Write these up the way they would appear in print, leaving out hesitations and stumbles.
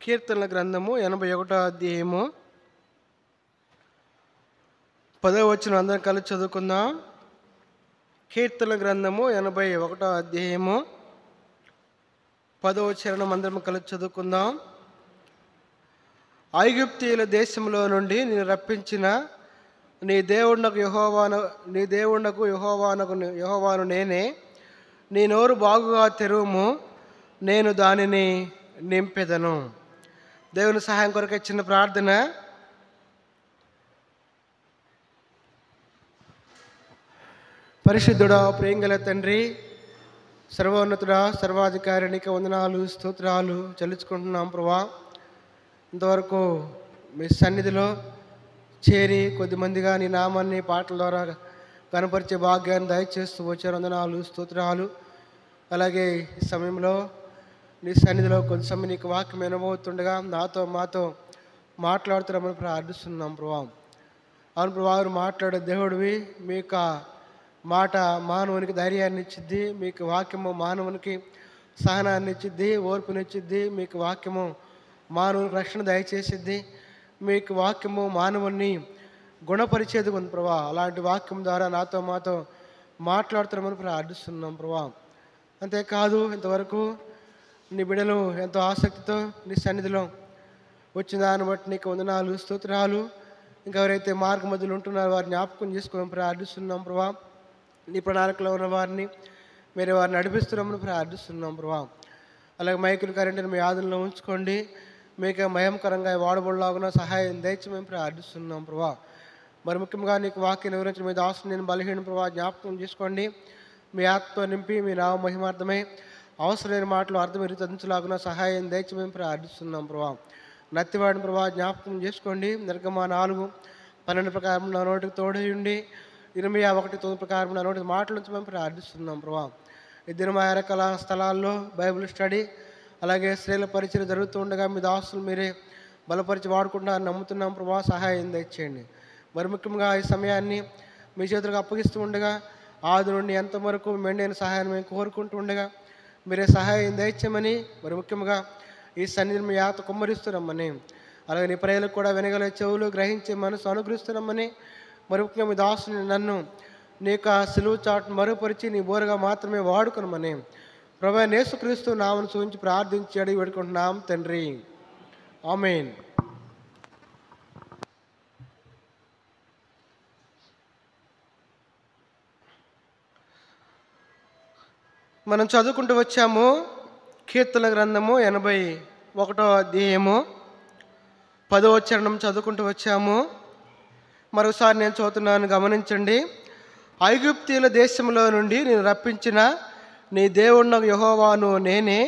కీర్తనల గ్రంథము 81వ అధ్యాయము 10వ వచనం అందరం కలిసి చదువుకుందాం. కీర్తనల గ్రంథము 81వ అధ్యాయము 10వ వచనం అందరం కలిసి చదువుకుందాం. ఐగుప్తీయుల దేశంలో నుండి నేను రప్పించిన నీ దేవుడకు యెహోవాను నేనే. నీ నోరు బాగుగా తెరువుము, నేను దానిని నింపెదను. దేవుని సహాయం కొరకు చిన్న ప్రార్థన. పరిశుద్ధుడా, ప్రేంగల తండ్రి, సర్వోన్నతుడా, సర్వాధికారి, నీకు వందనాలు, స్తోత్రాలు చెల్లించుకుంటున్నాం ప్రభా. ఇంతవరకు మీ సన్నిధిలో చేరి కొద్దిమందిగా నీ నామాన్ని పాటల ద్వారా కనపరిచే భాగ్యాన్ని దయచేస్తూ వచ్చారు. వందనాలు, స్తోత్రాలు. అలాగే ఈ సమయంలో నీ సన్నిధిలో కొంత సమయం నీకు వాక్యం వినబోతుండగా మాతో మాట్లాడుతున్నామని ప్రార్థిస్తున్నాం ప్రభా. అవును ప్రభా, మాట్లాడే దేవుడివి. మీ యొక్క మాట మానవునికి ధైర్యాన్ని ఇచ్చిద్ది. మీకు వాక్యము మానవునికి సహనాన్ని ఇచ్చిద్ది, ఓర్పునిచ్చిద్ది. మీకు వాక్యము మానవునికి రక్షణ దయచేసిద్ది. మీకు వాక్యము మానవుని గుణపరిచేది ఉంది ప్రభా. అలాంటి వాక్యం ద్వారా మాతో మాట్లాడుతున్నామని ప్రార్థిస్తున్నాం ప్రభా. అంతేకాదు, ఇంతవరకు నీ బిడ్డలు ఎంతో ఆసక్తితో నీ సన్నిధిలో వచ్చిన దాన్ని బట్టి నీకు వందనాలు, స్తోత్రాలు. ఇంకెవరైతే మార్గ మధ్యలో ఉంటున్నారో వారిని జ్ఞాపకం చేసుకొని ప్రార్థిస్తున్నాం ప్రభా. నీ ప్రణాళికలో ఉన్న వారిని మీరు వారిని నడిపిస్తున్నామని ప్రార్థిస్తున్నాం ప్రభా. అలాగే మైకులు కరెంటుని మీ ఆధునంలో ఉంచుకోండి. మీకు మయంకరంగా వాడబడలాగున సహాయం దయచి మేము ప్రార్థిస్తున్నాం ప్రభా. మరి ముఖ్యంగా నీకు వాక్యం వివరించిన మీ దాసుని నేను బలహీన ప్రభా జ్ఞాపకం చేసుకోండి. మీ ఆత్మ నింపి మీ నామ మహిమార్థమై అవసరమైన మాటలు అర్థమై తదించలాగున సహాయం దయచి మేము ప్రార్థిస్తున్నాం ప్రభా. నత్తివాడిని ప్రభా జ్ఞాపకం చేసుకోండి. నిర్గమా 4:12 ప్రకారం నా నోటికి తోడయుండి, 21:9 ప్రకారం నా నోటికి మాటల నుంచి మేము ప్రార్థిస్తున్నాం ప్రభా. ఈ దినమా రకాల స్థలాల్లో బైబిల్ స్టడీ అలాగే స్త్రీల పరిచయం జరుగుతూ ఉండగా మీ దాసులు మీరే బలపరిచి వాడుకుంటారని నమ్ముతున్నాం ప్రభా. సహాయం దయచేయండి. మరి ముఖ్యంగా ఈ సమయాన్ని మీ చేతులకు అప్పగిస్తూ ఉండగా ఆది నుండి ఎంతవరకు మెండైన సహాయాన్ని మేము కోరుకుంటూ ఉండగా మీరే సహాయం దయచేయమని, మరి ముఖ్యంగా ఈ సన్నిధిని మీ యాత కుమ్మరిస్తున్నామని, అలాగే నీ ప్రజలకు కూడా వినగల చెవులు గ్రహించే మనసు అనుగ్రహిస్తున్నామని, మరి ముఖ్యంగా మీ దాసుని నన్ను నీ యొక్క సిలువ చాటును మరుగుపరిచి నీ బోరగా మాత్రమే వాడుకున్నామని ప్రభువైన యేసుక్రీస్తు నామమును చూపించి ప్రార్థించి అడిగి పెట్టుకుంటున్నాం తండ్రి. ఆమేన్. మనం చదువుకుంటూ వచ్చాము కీర్తన గ్రంథము 81వ అధ్యాయము 10వ వచనం చదువుకుంటూ వచ్చాము. మరోసారి నేను చదువుతున్నాను, గమనించండి. ఐగుప్తీయుల దేశంలో నుండి నేను రప్పించిన నీ దేవుడకు యెహోవాను నేనే.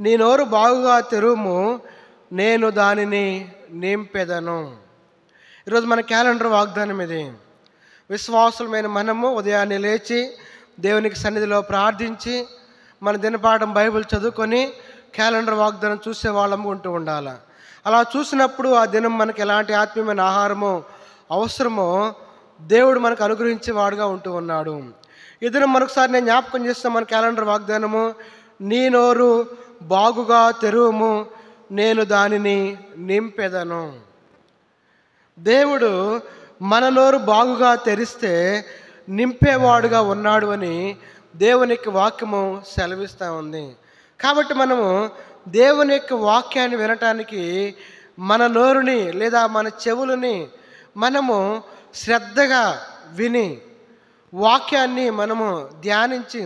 నీ నోరు బాగుగా తెరువుము, నేను దానిని నింపెదను. ఈరోజు మన క్యాలెండర్ వాగ్దానం ఇది. విశ్వాసులమైన మనము ఉదయాన్నే లేచి దేవునికి సన్నిధిలో ప్రార్థించి మన దినపాఠం బైబిల్ చదువుకొని క్యాలెండర్ వాగ్దానం చూసే వాళ్ళము ఉంటూ ఉండాలి. అలా చూసినప్పుడు ఆ దినం మనకి ఎలాంటి ఆత్మీయమైన ఆహారమో అవసరమో దేవుడు మనకు అనుగ్రహించేవాడుగా ఉంటూ ఉన్నాడు. ఈ దినం మరొకసారి నేను జ్ఞాపకం చేస్తాను మన క్యాలెండర్ వాగ్దానము. నీ నోరు బాగుగా తెరువుము, నేను దానిని నింపెదను. దేవుడు మన నోరు బాగుగా తెరిస్తే నింపేవాడుగా ఉన్నాడు అని దేవుని యొక్క వాక్యము సెలవిస్తూ ఉంది. కాబట్టి మనము దేవుని యొక్క వాక్యాన్ని వినటానికి మన నోరుని లేదా మన చెవులని మనము శ్రద్ధగా విని వాక్యాన్ని మనము ధ్యానించి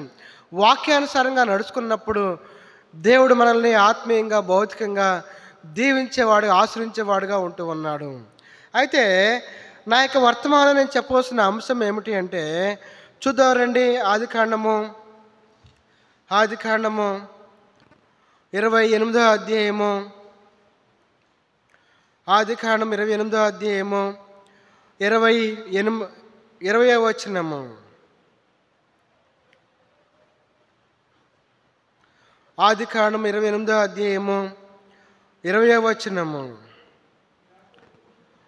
వాక్యానుసారంగా నడుచుకున్నప్పుడు దేవుడు మనల్ని ఆత్మీయంగా భౌతికంగా దీవించేవాడుగా ఆశ్రయించేవాడుగా ఉంటూ ఉన్నాడు. అయితే నా యొక్క వర్తమానం నేను చెప్పవలసిన అంశం ఏమిటి అంటే, చూద్దాం రండి. ఆదికాండము 28వ అధ్యాయము, ఆదికాండం 28వ అధ్యాయము 20వ వచనము. ఆదికాండం 28వ అధ్యాయము 20వ వచనము.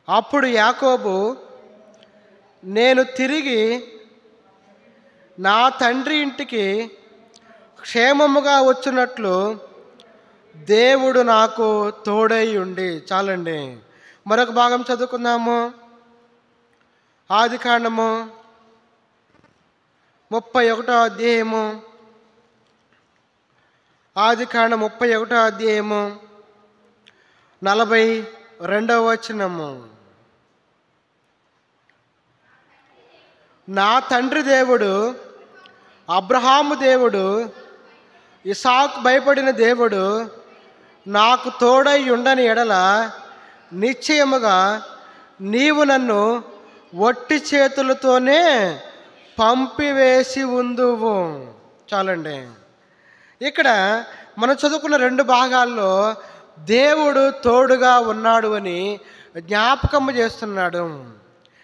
అప్పుడు యాకోబు, నేను తిరిగి నా తండ్రి ఇంటికి క్షేమముగా వచ్చినట్లు దేవుడు నాకు తోడై ఉండి. చాలండి. మరొక భాగం చదువుకుందాము. ఆదికాండము 31వ అధ్యాయము. ఆదికాండం 31వ అధ్యాయము 42వ వచనము. నా తండ్రి దేవుడు, అబ్రహాము దేవుడు, ఇసాకు భయపడిన దేవుడు నాకు తోడై ఉండని ఎడల నిశ్చయముగా నీవు నన్ను ఒట్టి చేతులతోనే పంపివేసి ఉందువు. చాలండి. ఇక్కడ మనం చదువుకున్న 2 భాగాల్లో దేవుడు తోడుగా ఉన్నాడు అని జ్ఞాపకం చేస్తున్నాడు.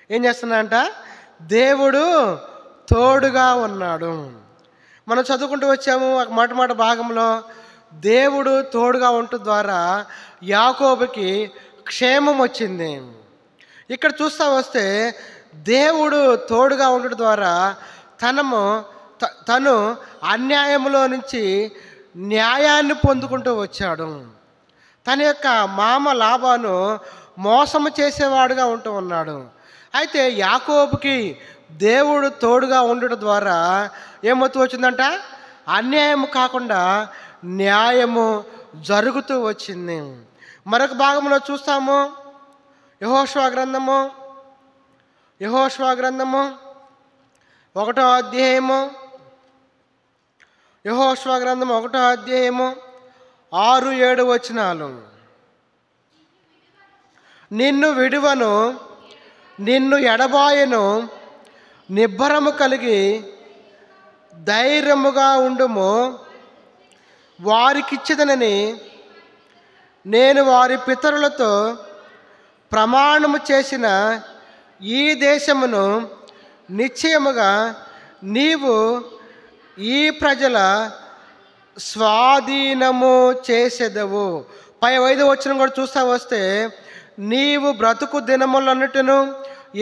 ఏం చేస్తున్నాడంట? దేవుడు తోడుగా ఉన్నాడు. మనం చదువుకుంటూ వచ్చాము మాట భాగంలో. దేవుడు తోడుగా ఉండటం ద్వారా యాకోబుకి క్షేమం వచ్చింది. ఇక్కడ చూస్తూ వస్తే దేవుడు తోడుగా ఉండటం ద్వారా తను అన్యాయంలో నుంచి న్యాయాన్ని పొందుకుంటూ వచ్చాడు. తన యొక్క మామ లాబాను మోసము చేసేవాడుగా ఉంటూ ఉన్నాడు. అయితే యాకోబుకి దేవుడు తోడుగా ఉండటం ద్వారా ఏమవుతూ వచ్చిందంట? అన్యాయం కాకుండా న్యాయము జరుగుతూ వచ్చింది. మరొక భాగంలో చూస్తాము. యెహోషువ గ్రంథము 1వ అధ్యాయము. యెహోషువ గ్రంథం 1వ అధ్యాయము 6-7 వచనాలు. నిన్ను విడువను, నిన్ను ఎడబాయను, నిబ్బరము కలిగి ధైర్యముగా ఉండుము. వారికిచ్చిదనని నేను వారి పితరులతో ప్రమాణము చేసిన ఈ దేశమును నిశ్చయముగా నీవు ఈ ప్రజల స్వాధీనము చేసేదవు. 5వ వచనం కూడా చూస్తా వస్తే, నీవు బ్రతుకు దినములన్నిటిను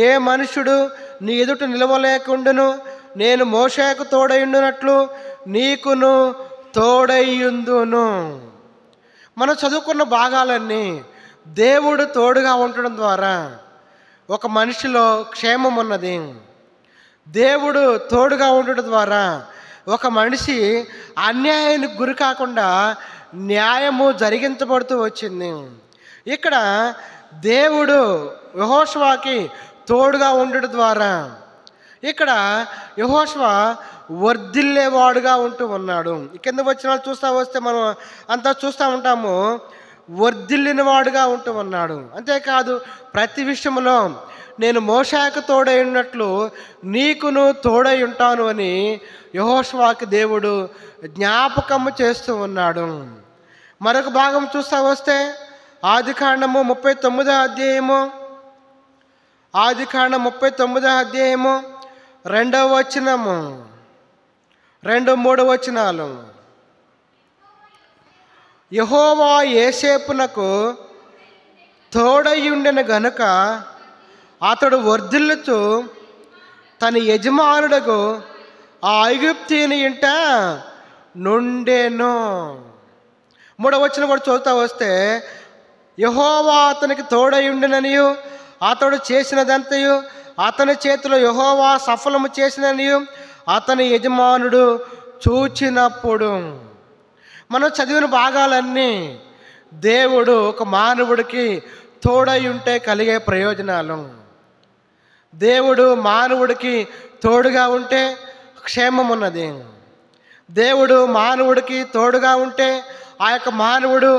ఏ మనుషుడు నీ ఎదుట నిలవలేకుండును, నేను మోషేకు తోడైండునట్లు నీకును తోడైయుందును. మనం చదువుకున్న భాగాలన్నీ దేవుడు తోడుగా ఉండడం ద్వారా ఒక మనిషిలో క్షేమం ఉన్నది. దేవుడు తోడుగా ఉండడం ద్వారా ఒక మనిషి అన్యాయానికి గురి కాకుండా న్యాయము జరిగించబడుతూ వచ్చింది. ఇక్కడ దేవుడు యెహోషువకి తోడుగా ఉండడం ద్వారా ఇక్కడ యెహోషువ వర్ధిల్లేవాడుగా ఉంటూ ఉన్నాడు. కింద వచ్చిన చూస్తూ వస్తే మనం అంతా చూస్తూ ఉంటాము. వర్ధిల్లిన వాడుగా ఉంటూ ఉన్నాడు. అంతేకాదు ప్రతి విషయంలో నేను మోషేకు తోడై ఉన్నట్లు నీకును తోడై ఉంటాను అని యెహోషువకి దేవుడు జ్ఞాపకము చేస్తూ ఉన్నాడు. మరొక భాగం చూస్తూ వస్తే ఆదికాండము 39వ అధ్యాయము. ఆదికాండం 39వ అధ్యాయము 2వ వచనము, 2-3 వచనాలు. యెహోవా యోసేపునకు తోడయ్యుండిన గనుక అతడు వర్ధిల్లుచు తన యజమానుడకు ఆ ఐగుప్తీయుని ఇంట నుండెను. 3వ వచనం కూడా చదువుతా వస్తే, యెహోవా అతనికి తోడయ్యుండిననియు అతడు చేసినదంతయు అతని చేతిలో యెహోవా సఫలము చేసిననియు అతని యజమానుడు చూచినప్పుడు. మనం చదివిన భాగాలన్నీ దేవుడు ఒక మానవుడికి తోడై ఉంటే కలిగే ప్రయోజనాలు. దేవుడు మానవుడికి తోడుగా ఉంటే క్షేమం ఉన్నది. దేవుడు మానవుడికి తోడుగా ఉంటే ఆ యొక్క మానవుడు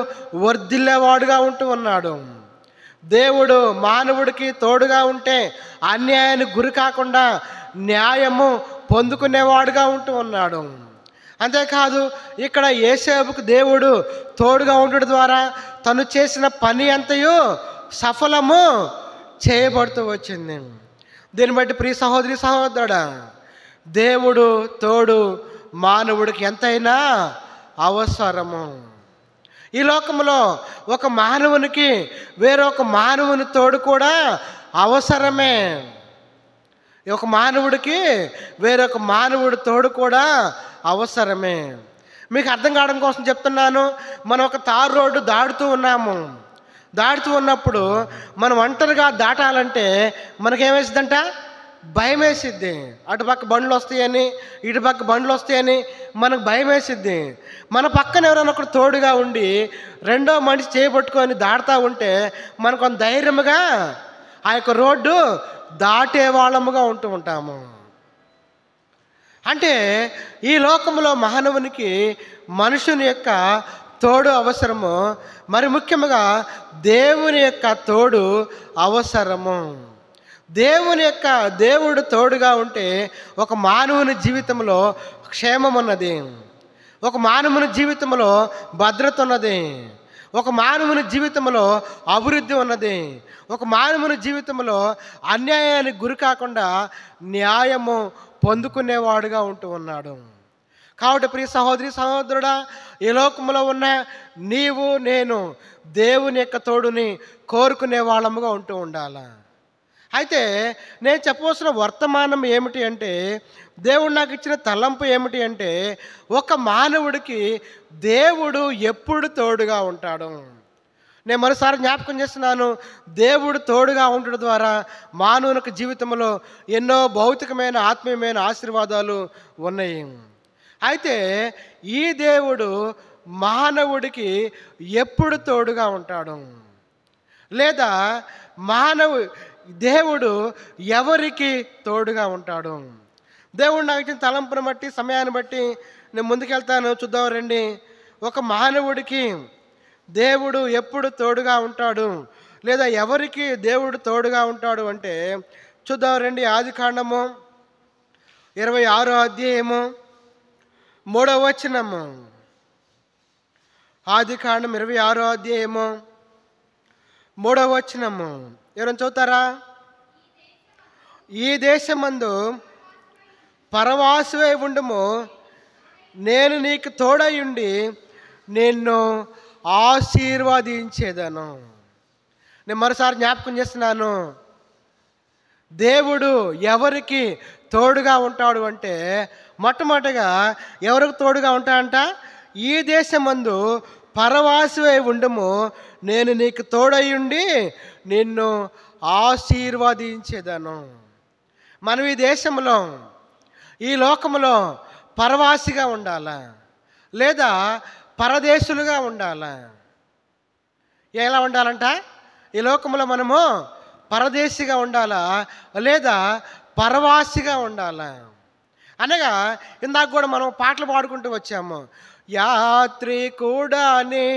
వర్ధిల్లేవాడుగా ఉంటూ ఉన్నాడు. దేవుడు మానవుడికి తోడుగా ఉంటే అన్యాయానికి గురి కాకుండా న్యాయము పొందుకునేవాడుగా ఉంటూ ఉన్నాడు. అంతేకాదు ఇక్కడ యోసేపుకు దేవుడు తోడుగా ఉండడం ద్వారా తను చేసిన పని అంతయు సఫలము చేయబడుతూ వచ్చింది. దీన్ని బట్టి ప్రియ సహోదరి సహోదరుడా, దేవుడు తోడు మానవుడికి ఎంతైనా అవసరము. ఈ లోకంలో ఒక మానవునికి వేరొక మానవుని తోడు కూడా అవసరమే. ఒక మానవుడికి వేరొక మానవుడి తోడు కూడా అవసరమే. మీకు అర్థం కావడం కోసం చెప్తున్నాను. మనం ఒక తారు రోడ్డు దాటుతూ ఉన్నాము. దాటుతూ ఉన్నప్పుడు మనం ఒంటరిగా దాటాలంటే మనకేమేసిద్దంట? భయం వేసిద్ది. అటుపక్క బండ్లు వస్తాయని, ఇటుపక్క బండ్లు వస్తాయని మనకు భయం వేసిద్ది. మన పక్కన ఎవరైనా ఒకరు తోడుగా ఉండి రెండో మనిషి చేయబట్టుకొని దాటుతూ ఉంటే మనకు కొంత ధైర్యముగా ఆ యొక్క రోడ్డు దాటే వాళ్ళముగా ఉంటూ ఉంటాము. అంటే ఈ లోకంలో మానవునికి మనుషుని యొక్క తోడు అవసరము. మరి ముఖ్యంగా దేవుని యొక్క తోడు అవసరము. దేవుడు తోడుగా ఉంటే ఒక మానవుని జీవితంలో క్షేమం ఉన్నది, ఒక మానవుని జీవితంలో భద్రత ఉన్నది, ఒక మానవుని జీవితంలో అభివృద్ధి ఉన్నది, ఒక మానవుని జీవితంలో అన్యాయానికి గురి కాకుండా న్యాయము పొందుకునేవాడుగా ఉంటూ ఉన్నాడు. కాబట్టి ప్రియ సహోదరి సహోదరుడా, ఈ లోకంలో ఉన్న నీవు నేను దేవుని యొక్క తోడుని కోరుకునే వాళ్ళముగా ఉంటూ ఉండాలి. అయితే నేను చెప్పవలసిన వర్తమానం ఏమిటి అంటే, దేవుడు నాకు ఇచ్చిన తలంపు ఏమిటి అంటే, ఒక మానవుడికి దేవుడు ఎప్పుడు తోడుగా ఉంటాడు. నేను మరోసారి జ్ఞాపకం చేస్తున్నాను. దేవుడు తోడుగా ఉండడం ద్వారా మానవునికి జీవితంలో ఎన్నో భౌతికమైన ఆత్మీయమైన ఆశీర్వాదాలు ఉన్నాయి. అయితే ఈ దేవుడు మానవుడికి ఎప్పుడు తోడుగా ఉంటాడు, లేదా దేవుడు ఎవరికి తోడుగా ఉంటాడు? దేవుడు నాకు ఇచ్చిన తలంపును బట్టి, సమయాన్ని బట్టి నేను ముందుకెళ్తాను. చూద్దాం రండి. ఒక మానవుడికి దేవుడు ఎప్పుడు తోడుగా ఉంటాడు, లేదా ఎవరికి దేవుడు తోడుగా ఉంటాడు అంటే చూద్దాం రండి. ఆదికాండము 26వ అధ్యాయము 3వ వచనము. ఆదికాండం 26వ అధ్యాయము 3వ వచనము. ఎవరైనా చదువుతారా? ఈ దేశమందు పరవాసువై ఉండుము, నేను నీకు తోడయుండి నిన్ను ఆశీర్వదించేదను. నేను మరోసారి జ్ఞాపకం చేస్తున్నాను. దేవుడు ఎవరికి తోడుగా ఉంటాడు అంటే, మొట్టమొదటిగా ఎవరికి తోడుగా ఉంటాడంట? ఈ దేశమందు పరవాసువై ఉండుము, నేను నీకు తోడయుండి నిన్ను ఆశీర్వదించేదను. మనం ఈ దేశంలో, ఈ లోకంలో పరవాసిగా ఉండాలా, లేదా పరదేశులుగా ఉండాలా? ఎలా ఉండాలంట? ఈ లోకంలో మనము పరదేశిగా ఉండాలా, లేదా పరవాసిగా ఉండాలా? అనగా ఇందాక కూడా మనం పాటలు పాడుకుంటూ వచ్చాము. యాత్రికుడని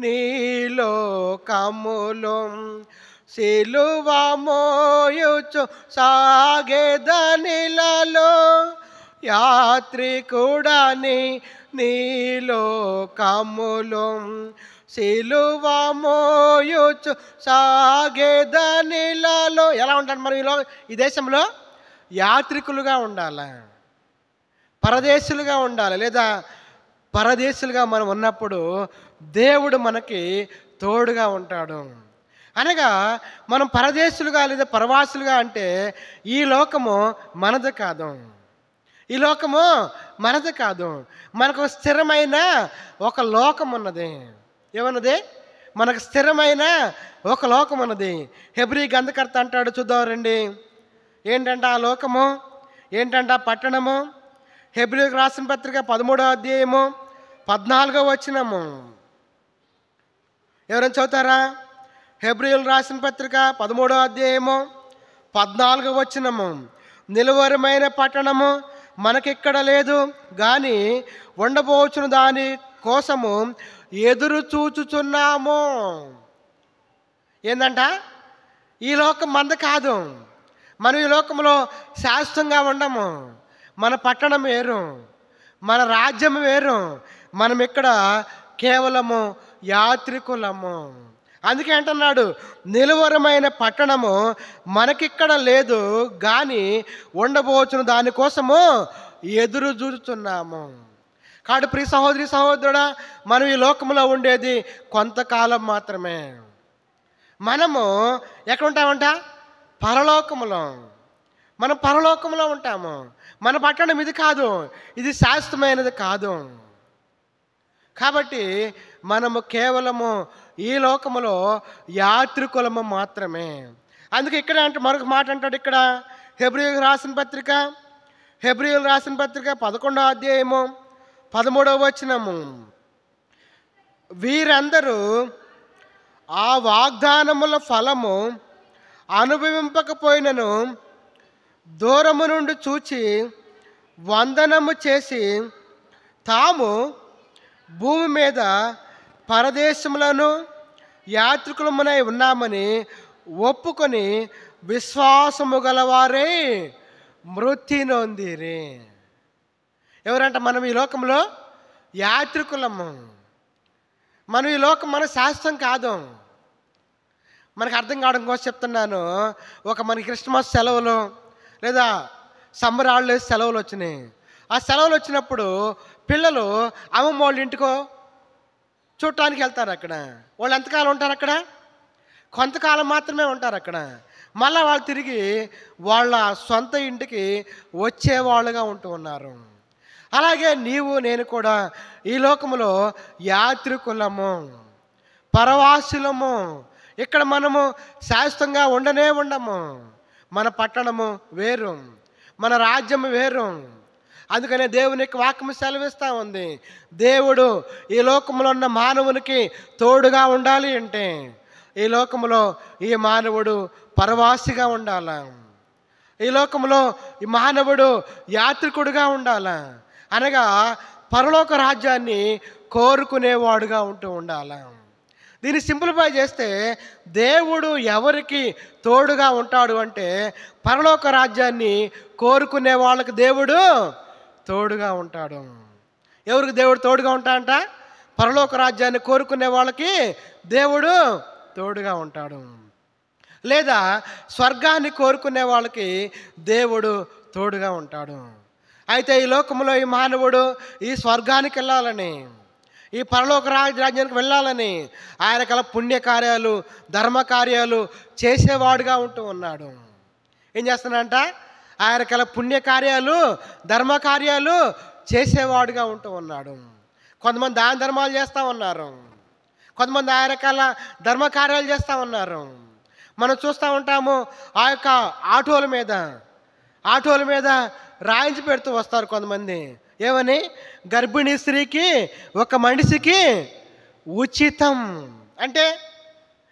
నీలో కమ్ములో సిలువ మోయుచు సాగేదనిలలో, యాత్రికుడని నీలో కమ్ములో సిలువ మోయుచు సాగేదనిలలో. ఎలా ఉంటాడు మనం ఈ దేశంలో? యాత్రికులుగా ఉండాలి, పరదేశులుగా ఉండాలి, లేదా పరదేశులుగా మనం ఉన్నప్పుడు దేవుడు మనకి తోడుగా ఉంటాడు. అనగా మనం పరదేశులుగా లేదా పరవాసులుగా అంటే ఈ లోకము మనది కాదు, ఈ లోకము మనది కాదు. మనకు స్థిరమైన ఒక లోకం ఉన్నది. ఏమన్నది? మనకు స్థిరమైన ఒక లోకం ఉన్నది. హెబ్రీ గ్రంథకర్త అంటాడు, చూద్దాం రండి. ఏంటంటే ఆ లోకము, ఏంటంటే ఆ పట్టణము? హెబ్రీయులకు రాసిన పత్రిక 13వ అధ్యాయము 14వ వచనము. ఎవరైనా చదువుతారా? హెబ్రీయులకు రాసిన పత్రిక 13వ అధ్యాయము 14వ వచనము. నిలువరమైన పట్టణము మనకిక్కడ లేదు కానీ ఉండబోచున్న దాని కోసము ఎదురు చూచుచున్నాము. ఏందంట? ఈ లోకం మంద కాదు. మనం ఈ లోకంలో శాశ్వతంగా ఉండము. మన పట్టణం వేరు, మన రాజ్యం వేరు. మనం ఇక్కడ కేవలము యాత్రికులము. అందుకే అంటున్నాడు, నిలువరమైన పట్టణము మనకిక్కడ లేదు కానీ ఉండబోచున్న దానికోసము ఎదురు చూస్తున్నాము. కాబట్టి ప్రియ సహోదరి సహోదరుడా, మనం ఈ లోకంలో ఉండేది కొంతకాలం మాత్రమే. మనము ఎక్కడ ఉంటామంట? పరలోకములో. మనం పరలోకంలో ఉంటాము. మన పట్టణం ఇది కాదు, ఇది శాశ్వతమైనది కాదు. కాబట్టి మనము కేవలము ఈ లోకములో యాత్రికులము మాత్రమే. అందుకే ఇక్కడ అంటే మరొక మాట అంటాడు ఇక్కడ, హెబ్రీయులకు రాసిన పత్రిక 11వ అధ్యాయము 13వ వచనము, వీరందరూ ఆ వాగ్దానముల ఫలము అనుభవింపకపోయినను దూరము నుండి చూచి వందనము చేసి తాము భూమి మీద పరదేశములను యాత్రికులమునై ఉన్నామని ఒప్పుకొని విశ్వాసము గలవారే మృతి నొందిరి. ఎవరంట? మనం ఈ లోకంలో యాత్రికులము. మనం ఈ లోకం మన శాస్త్రం కాదు. మనకు అర్థం కావడం కోసం చెప్తున్నాను. మనకి క్రిస్మస్ సెలవులు లేదా సమ్మర్ హాలిడేస్ సెలవులు వచ్చినాయి. ఆ సెలవులు వచ్చినప్పుడు పిల్లలు అమ్మమ్మ వాళ్ళ ఇంటికో చూడటానికి వెళ్తారు. అక్కడ వాళ్ళు ఎంతకాలం ఉంటారు? అక్కడ కొంతకాలం మాత్రమే ఉంటారు. అక్కడ మళ్ళీ వాళ్ళు తిరిగి వాళ్ళ సొంత ఇంటికి వచ్చేవాళ్ళుగా ఉంటూ ఉన్నారు. అలాగే నీవు నేను కూడా ఈ లోకములో యాత్రికులము, పరవాసులము. ఇక్కడ మనము శాశ్వతంగా ఉండము. మన పట్టణము వేరు, మన రాజ్యము వేరు. అందుకనే దేవుని యొక్క వాక్యము సెలవిస్తూ ఉంది, దేవుడు ఈ లోకంలో ఉన్న మానవునికి తోడుగా ఉండాలి అంటే ఈ లోకంలో ఈ మానవుడు పరవాసిగా ఉండాల. ఈ లోకంలో ఈ మానవుడు యాత్రికుడుగా ఉండాల. అనగా పరలోక రాజ్యాన్ని కోరుకునేవాడుగా ఉంటూ ఉండాల. దీన్ని సింప్లిఫై చేస్తే దేవుడు ఎవరికి తోడుగా ఉంటాడు అంటే పరలోక రాజ్యాన్ని కోరుకునే వాళ్ళకి దేవుడు తోడుగా ఉంటాడు. ఎవరికి దేవుడు తోడుగా ఉంటాడంట? పరలోక రాజ్యాన్ని కోరుకునే వాళ్ళకి దేవుడు తోడుగా ఉంటాడు. లేదా స్వర్గాన్ని కోరుకునే వాళ్ళకి దేవుడు తోడుగా ఉంటాడు. అయితే ఈ లోకంలో ఈ మానవుడు ఈ స్వర్గానికి వెళ్ళాలని, ఈ పరలోక రాజ్యానికి వెళ్ళాలని ఆయన కల పుణ్యకార్యాలు, ధర్మకార్యాలు చేసేవాడుగా ఉంటూ ఉన్నాడు. ఏం చేస్తున్నాడంట? ఆయన కల పుణ్యకార్యాలు, ధర్మకార్యాలు చేసేవాడుగా ఉంటూ ఉన్నాడు. కొంతమంది దాన ధర్మాలు చేస్తూ ఉన్నారు, కొంతమంది ఆయన కల ధర్మకార్యాలు చేస్తూ ఉన్నారు. మనం చూస్తూ ఉంటాము, ఆ యొక్క ఆటోల మీద రాయించి పెడుతూ వస్తారు కొంతమంది. ఏమని? గర్భిణీ స్త్రీకి ఒక మనిషికి ఉచితం. అంటే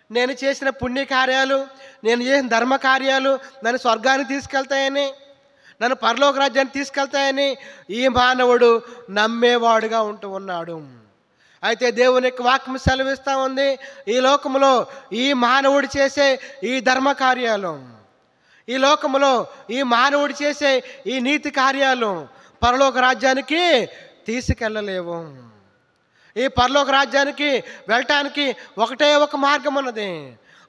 నేను చేసిన పుణ్యకార్యాలు, నేను చేసిన ధర్మకార్యాలు నన్ను స్వర్గానికి తీసుకెళ్తాయని, నన్ను పరలోక రాజ్యాన్ని తీసుకెళ్తాయని ఈ మానవుడు నమ్మేవాడుగా ఉంటూ ఉన్నాడు. అయితే దేవుని యొక్క వాక్యం సెలవిస్తూ ఉంది, ఈ లోకంలో ఈ మానవుడు చేసే ఈ ధర్మకార్యాలు, ఈ లోకంలో ఈ మానవుడు చేసే ఈ నీతి కార్యాలు పరలోక రాజ్యానికి తీసుకెళ్ళలేవు. ఈ పరలోక రాజ్యానికి వెళ్ళటానికి ఒకటే ఒక మార్గం ఉన్నది,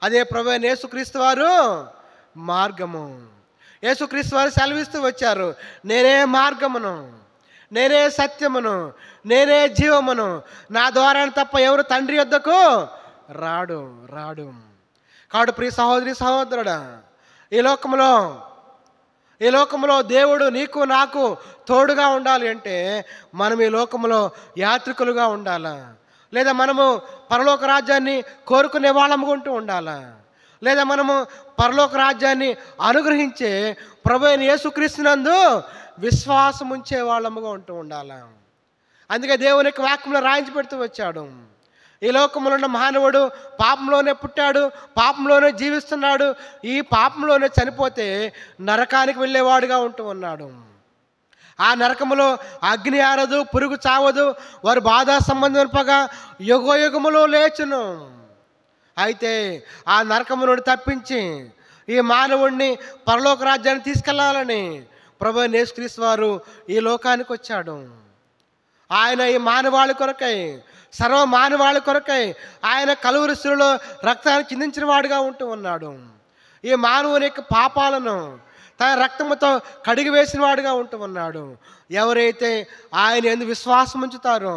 అదే ప్రభువైన యేసుక్రీస్తు వారు మార్గము. యేసుక్రీస్తు వారు సెలవిస్తూ వచ్చారు, నేనే మార్గమును, నేనే సత్యమును, నేనే జీవమును, నా ద్వారా తప్ప ఎవరు తండ్రి యొద్దకు రాడు. కాబట్టి ప్రియ సహోదరి సహోదరుడా, ఈ లోకంలో దేవుడు నీకు నాకు తోడుగా ఉండాలి అంటే మనం ఈ లోకంలో యాత్రికులుగా ఉండాలా, లేదా మనము పరలోక రాజ్యాన్ని కోరుకునే వాళ్ళము ఉంటూ ఉండాలా, లేదా మనము పరలోక రాజ్యాన్ని అనుగ్రహించే ప్రభువైన యేసుక్రీస్తునందు విశ్వాసం ఉంచే వాళ్ళముగా ఉంటూ ఉండాలా. అందుకే దేవుని యొక్క వాక్యంలో రాయించి పెడుతూ వచ్చాడు, ఈ లోకంలో ఉన్న మానవుడు పాపంలోనే పుట్టాడు, పాపంలోనే జీవిస్తున్నాడు, ఈ పాపంలోనే చనిపోతే నరకానికి వెళ్ళేవాడుగా ఉంటూ ఉన్నాడు. ఆ నరకములో అగ్ని ఆరదు, పురుగు చావదు, వారు బాధా సంబంధింపగా యుగములో లేచును. అయితే ఆ నరకము నుండి తప్పించి ఈ మానవుడిని పరలోక రాజ్యాన్ని తీసుకెళ్లాలని ప్రభువైన యేసుక్రీస్తు వారు ఈ లోకానికి వచ్చాడు. ఆయన ఈ మానవాళి కొరకై, సర్వ మానవాళి కొరకై ఆయన కలువరి శిలువలో రక్తాన్ని చిందించిన వాడుగా ఉంటూ ఉన్నాడు. ఈ మానవుని యొక్క పాపాలను తన రక్తముతో కడిగి వేసిన వాడుగా ఉంటూ ఉన్నాడు. ఎవరైతే ఆయన యందు విశ్వాసం ఉంచుతారో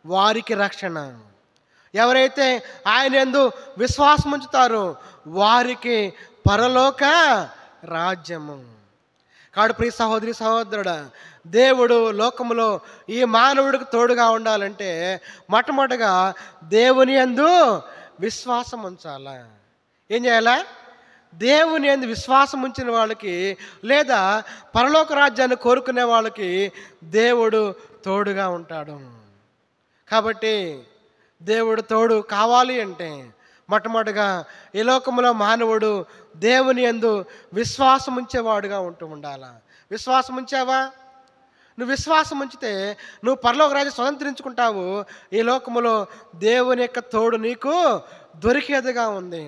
వారికి రక్షణ, ఎవరైతే ఆయన యందు విశ్వాసం ఉంచుతారో వారికి పరలోక రాజ్యము. కాబట్టి ప్రియ సహోదరి సహోదరుడా, దేవుడు లోకములో ఈ మానవుడికి తోడుగా ఉండాలంటే మొట్టమొదటిగా దేవుని యందు విశ్వాసం ఉంచాలా. ఏం చేయాలా? దేవుని యందు విశ్వాసం ఉంచిన వాళ్ళకి, లేదా పరలోక రాజ్యాన్ని కోరుకునే వాళ్ళకి దేవుడు తోడుగా ఉంటాడు. కాబట్టి దేవుడు తోడు కావాలి అంటే మొట్టమొదటిగా ఈ లోకంలో మానవుడు దేవుని యందు విశ్వాసం ఉంచేవాడుగా ఉంటూ ఉండాలా. విశ్వాసం ఉంచావా? నువ్వు విశ్వాసం ఉంచితే నువ్వు పరలోక రాజ్యం స్వతంత్రించుకుంటావు. ఈ లోకములో దేవుని యొక్క తోడు నీకు దొరికేదిగా ఉంది.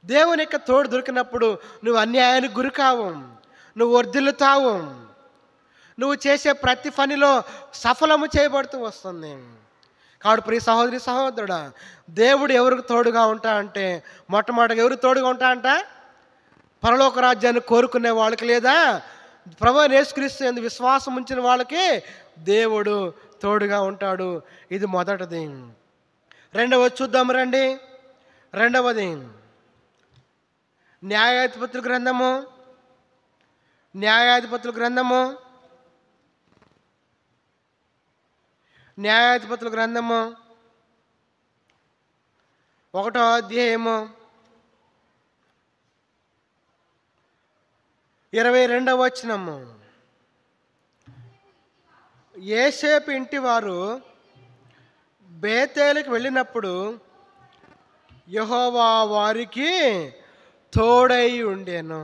దేవుని యొక్క తోడు దొరికినప్పుడు నువ్వు అన్యాయానికి గురి కావు, నువ్వు వర్ధిల్లుతావు, నువ్వు చేసే ప్రతి పనిలో సఫలము చేయబడుతూ వస్తుంది. కాబట్టి ప్రియ సహోదరి సహోదరుడా, దేవుడు ఎవరికి తోడుగా ఉంటా అంటే మొట్టమొదటిగా ఎవరికి తోడుగా ఉంటా అంట? పరలోక రాజ్యాన్ని కోరుకునే వాళ్ళకి, లేదా ప్రభువైన యేసుక్రీస్తు యందు విశ్వాసం ఉంచిన వాళ్ళకి దేవుడు తోడుగా ఉంటాడు. ఇది మొదటిది. రెండవది చూద్దాం రండి. రెండవది న్యాయాధిపతుల గ్రంథము, న్యాయాధిపతుల గ్రంథము, న్యాయాధిపతుల గ్రంథము 1వ అధ్యాయము 22వ వచనము. యోసేపు ఇంటి వారు బేతేలుకి వెళ్ళినప్పుడు యెహోవా వారికి తోడై ఉండెను.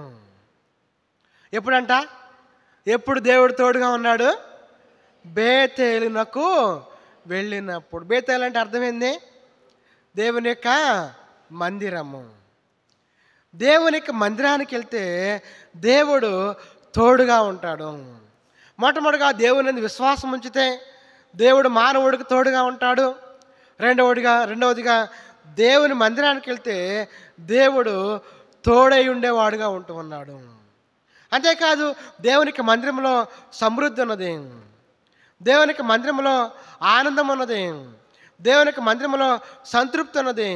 ఎప్పుడంట? ఎప్పుడు దేవుడు తోడుగా ఉన్నాడు? బేతేలునకు వెళ్ళినప్పుడు. బేతేలు అంటే అర్థమైంది? దేవుని యొక్క మందిరము. దేవుని యొక్క మందిరానికి వెళ్తే దేవుడు తోడుగా ఉంటాడు. మొట్టమొదటిగా దేవుని విశ్వాసం ఉంచితే దేవుడు మానవుడికి తోడుగా ఉంటాడు. రెండవదిగా దేవుని మందిరానికి వెళ్తే దేవుడు తోడై ఉండేవాడుగా ఉంటూ ఉన్నాడు. అంతేకాదు, దేవునికి మందిరంలో సమృద్ధి ఉన్నది, దేవునికి మందిరంలో ఆనందం ఉన్నది, దేవునికి మందిరంలో సంతృప్తి ఉన్నది.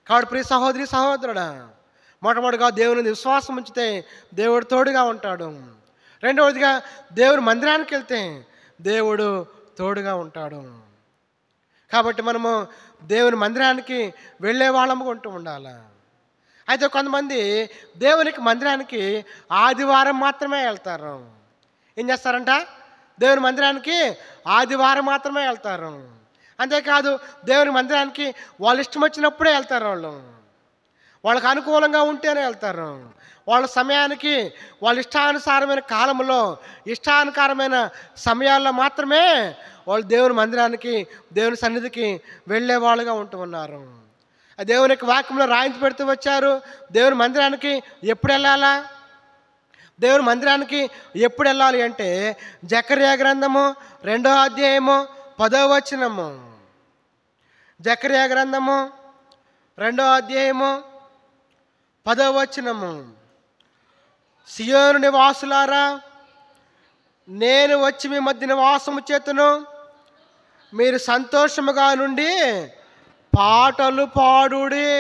కాబట్టి ప్రియ సహోదరి సహోదరుడా, మొట్టమొదటిగా దేవుని విశ్వాసం ఉంచితే దేవుడు తోడుగా ఉంటాడు. రెండవదిగా దేవుని మందిరానికి వెళ్తే దేవుడు తోడుగా ఉంటాడు. కాబట్టి మనము దేవుని మందిరానికి వెళ్ళే వాళ్ళము ఉంటూ ఉండాలి. అయితే కొంతమంది దేవునికి మందిరానికి ఆదివారం మాత్రమే వెళ్తారు. ఏం చేస్తారంట? దేవుని మందిరానికి ఆదివారం మాత్రమే వెళ్తారు. అంతేకాదు, దేవుని మందిరానికి వాళ్ళు ఇష్టం వచ్చినప్పుడే వెళ్తారు. వాళ్ళకు అనుకూలంగా ఉంటేనే వెళ్తారు. వాళ్ళ సమయానికి, వాళ్ళ ఇష్టానుసారమైన కాలంలో, ఇష్టానుసారమైన సమయాల్లో మాత్రమే వాళ్ళు దేవుని మందిరానికి, దేవుని సన్నిధికి వెళ్ళే వాళ్ళుగా ఉంటూ ఉన్నారు. దేవుని యొక్క వాక్యంలో రాయించి పెడుతూ వచ్చారు. దేవుని మందిరానికి ఎప్పుడు వెళ్ళాలా? దేవుని మందిరానికి ఎప్పుడు వెళ్ళాలి అంటే జకర్యా గ్రంథము 2వ అధ్యాయము 10వ వచనము. జకర్యా గ్రంథము 2వ అధ్యాయము 10వ వచనము. సియోను నివాసులారా, నేను వచ్చి మీ మధ్య నివాసము చేతును, మీరు సంతోషముగా నుండి పాటలు పాడుడి.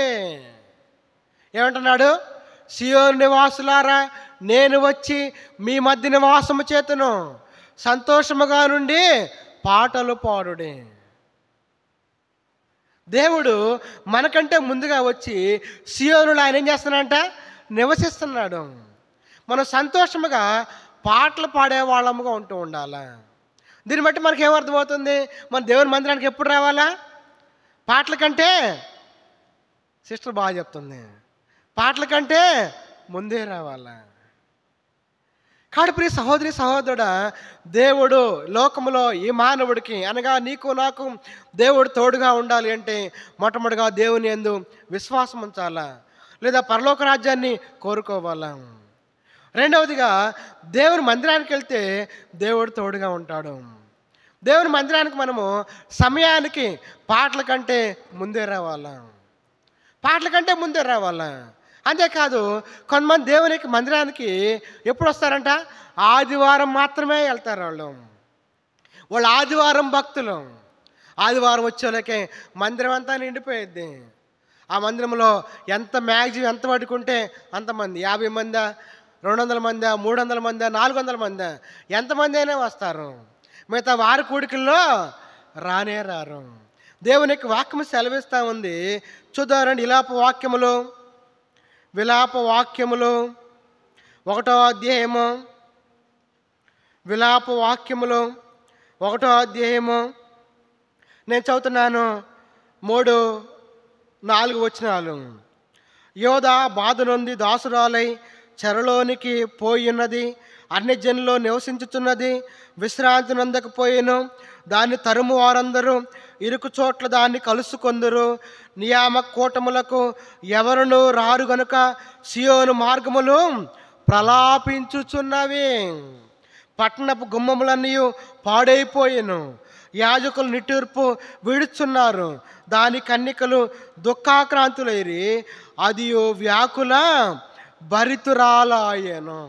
ఏమంటున్నాడు? సియోను నివాసులారా, నేను వచ్చి మీ మధ్య నివాసము చేతును, సంతోషముగా నుండి పాటలు పాడుడి. దేవుడు మనకంటే ముందుగా వచ్చి సియోనులో ఆయన ఏం చేస్తున్నాడంట? నివసిస్తున్నాడు. మనం సంతోషముగా పాటలు పాడే వాళ్ళముగా ఉంటూ ఉండాలి. దీన్ని బట్టి మనకి ఏమర్థమవుతుంది? మన దేవుని మందిరానికి ఎప్పుడు రావాలా? పాటల కంటే, సిస్టర్ బాగా చెప్తుంది, పాటల కంటే ముందే రావాలా. కాబట్టి ప్రియ సహోదరి సహోదరుడా, దేవుడు లోకములో ఈ మానవుడికి, అనగా నీకు నాకు దేవుడు తోడుగా ఉండాలి అంటే మొట్టమొదటిగా దేవుని యందు విశ్వాసం ఉంచాలా, లేదా పరలోక రాజ్యాన్ని కోరుకోవాలా. రెండవదిగా దేవుని మందిరానికి వెళ్తే దేవుడు తోడుగా ఉంటాడు. దేవుని మందిరానికి మనము సమయానికి పాటల కంటే ముందే రావాలా, పాటల కంటే ముందే రావాలా. అంతేకాదు, కొంతమంది దేవునికి మందిరానికి ఎప్పుడు వస్తారంట? ఆదివారం మాత్రమే వెళ్తారు. వాళ్ళు ఆదివారం భక్తులు. ఆదివారం వచ్చేలకే మందిరం అంతా నిండిపోయిద్ది. ఆ మందిరంలో ఎంత మ్యాక్సిమం ఎంత పడుకుంటే అంతమంది, 50 మందా, 200 మందా, 300 మందా, 400 మందా, ఎంతమంది అయినా వస్తారు. మిగతా వారి కూడికల్లో రానే రారు. దేవుని యొక్క వాక్యము సెలవిస్తూ ఉంది. చూద్దామండి. విలాప వాక్యములు 1వ అధ్యాయము, విలాప వాక్యములు 1వ అధ్యాయము నేను చదువుతున్నాను. 3, 4 వచనాలు. యోధా బాధ నొంది దాసురాలై చెరలోనికి పోయినది, అన్యజనులో నివసించుతున్నది, విశ్రాంతి నొందకపోయిను. దాన్ని తరుము వారందరూ ఇరుకు చోట్ల దాన్ని కలుసుకొందురు. నియామక కూటములకు ఎవరును రారు గనుక సియోను మార్గములు ప్రలాపించుచున్నవి. పట్టణపు గుమ్మములన్నీ పాడైపోయిను. యాజకులు నిట్టూర్పు విడుచున్నారు. దాని కన్నికలు దుఃఖాక్రాంతులైరి అది వ్యాకుల భరితురాలాయను.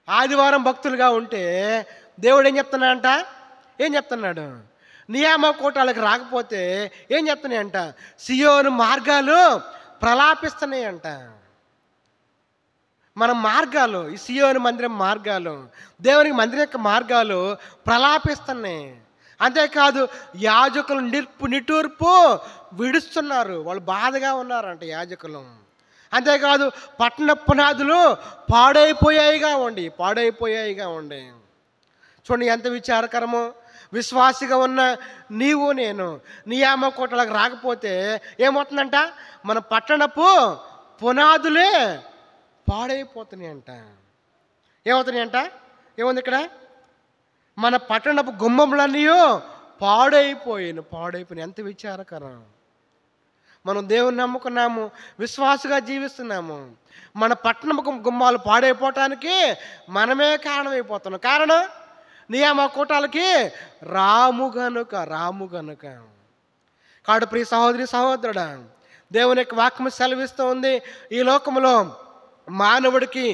ఆదివారం భక్తులుగా ఉంటే దేవుడు ఏం చెప్తున్నాడు? నియామక కూటాలకు రాకపోతే ఏం చెప్తున్నాయంట? సియోను మార్గాలు ప్రలాపిస్తున్నాయంట. మన మార్గాలు, ఈ సియోను మందిరం మార్గాలు, దేవునికి మందిరం యొక్క మార్గాలు ప్రలాపిస్తున్నాయి. అంతేకాదు యాజకులు నిట్టూర్పు విడుస్తున్నారు. వాళ్ళు బాధగా ఉన్నారంట యాజకులు. అంతేకాదు పట్టణ పునాదులు పాడైపోయాయిగా ఉండి. చూడండి ఎంత విచారకరమో. విశ్వాసిగా ఉన్న నీవు నేను నియామక కూటలకు రాకపోతే ఏమవుతుందంట? మన పట్టణపు పునాదులే పాడైపోతున్నాయంట. ఏమవుతున్నాయంట? ఏముంది ఇక్కడ? మన పట్టణపు గుమ్మములన్నీ పాడైపోయినాయి. ఎంత విచారకరం. మనం దేవుని నమ్ముకున్నాము, విశ్వాసగా జీవిస్తున్నాము. మన పట్టణపు గుమ్మాలు పాడైపోవటానికి మనమే కారణమైపోతున్నాం. కారణం నియామక కూటాలకి రాము గనుక. కాడు ప్రియ సహోదరి సహోదరుడా, దేవుని యొక్క వాక్యం సెలవిస్తూ ఉంది. ఈ లోకంలో మానవుడికి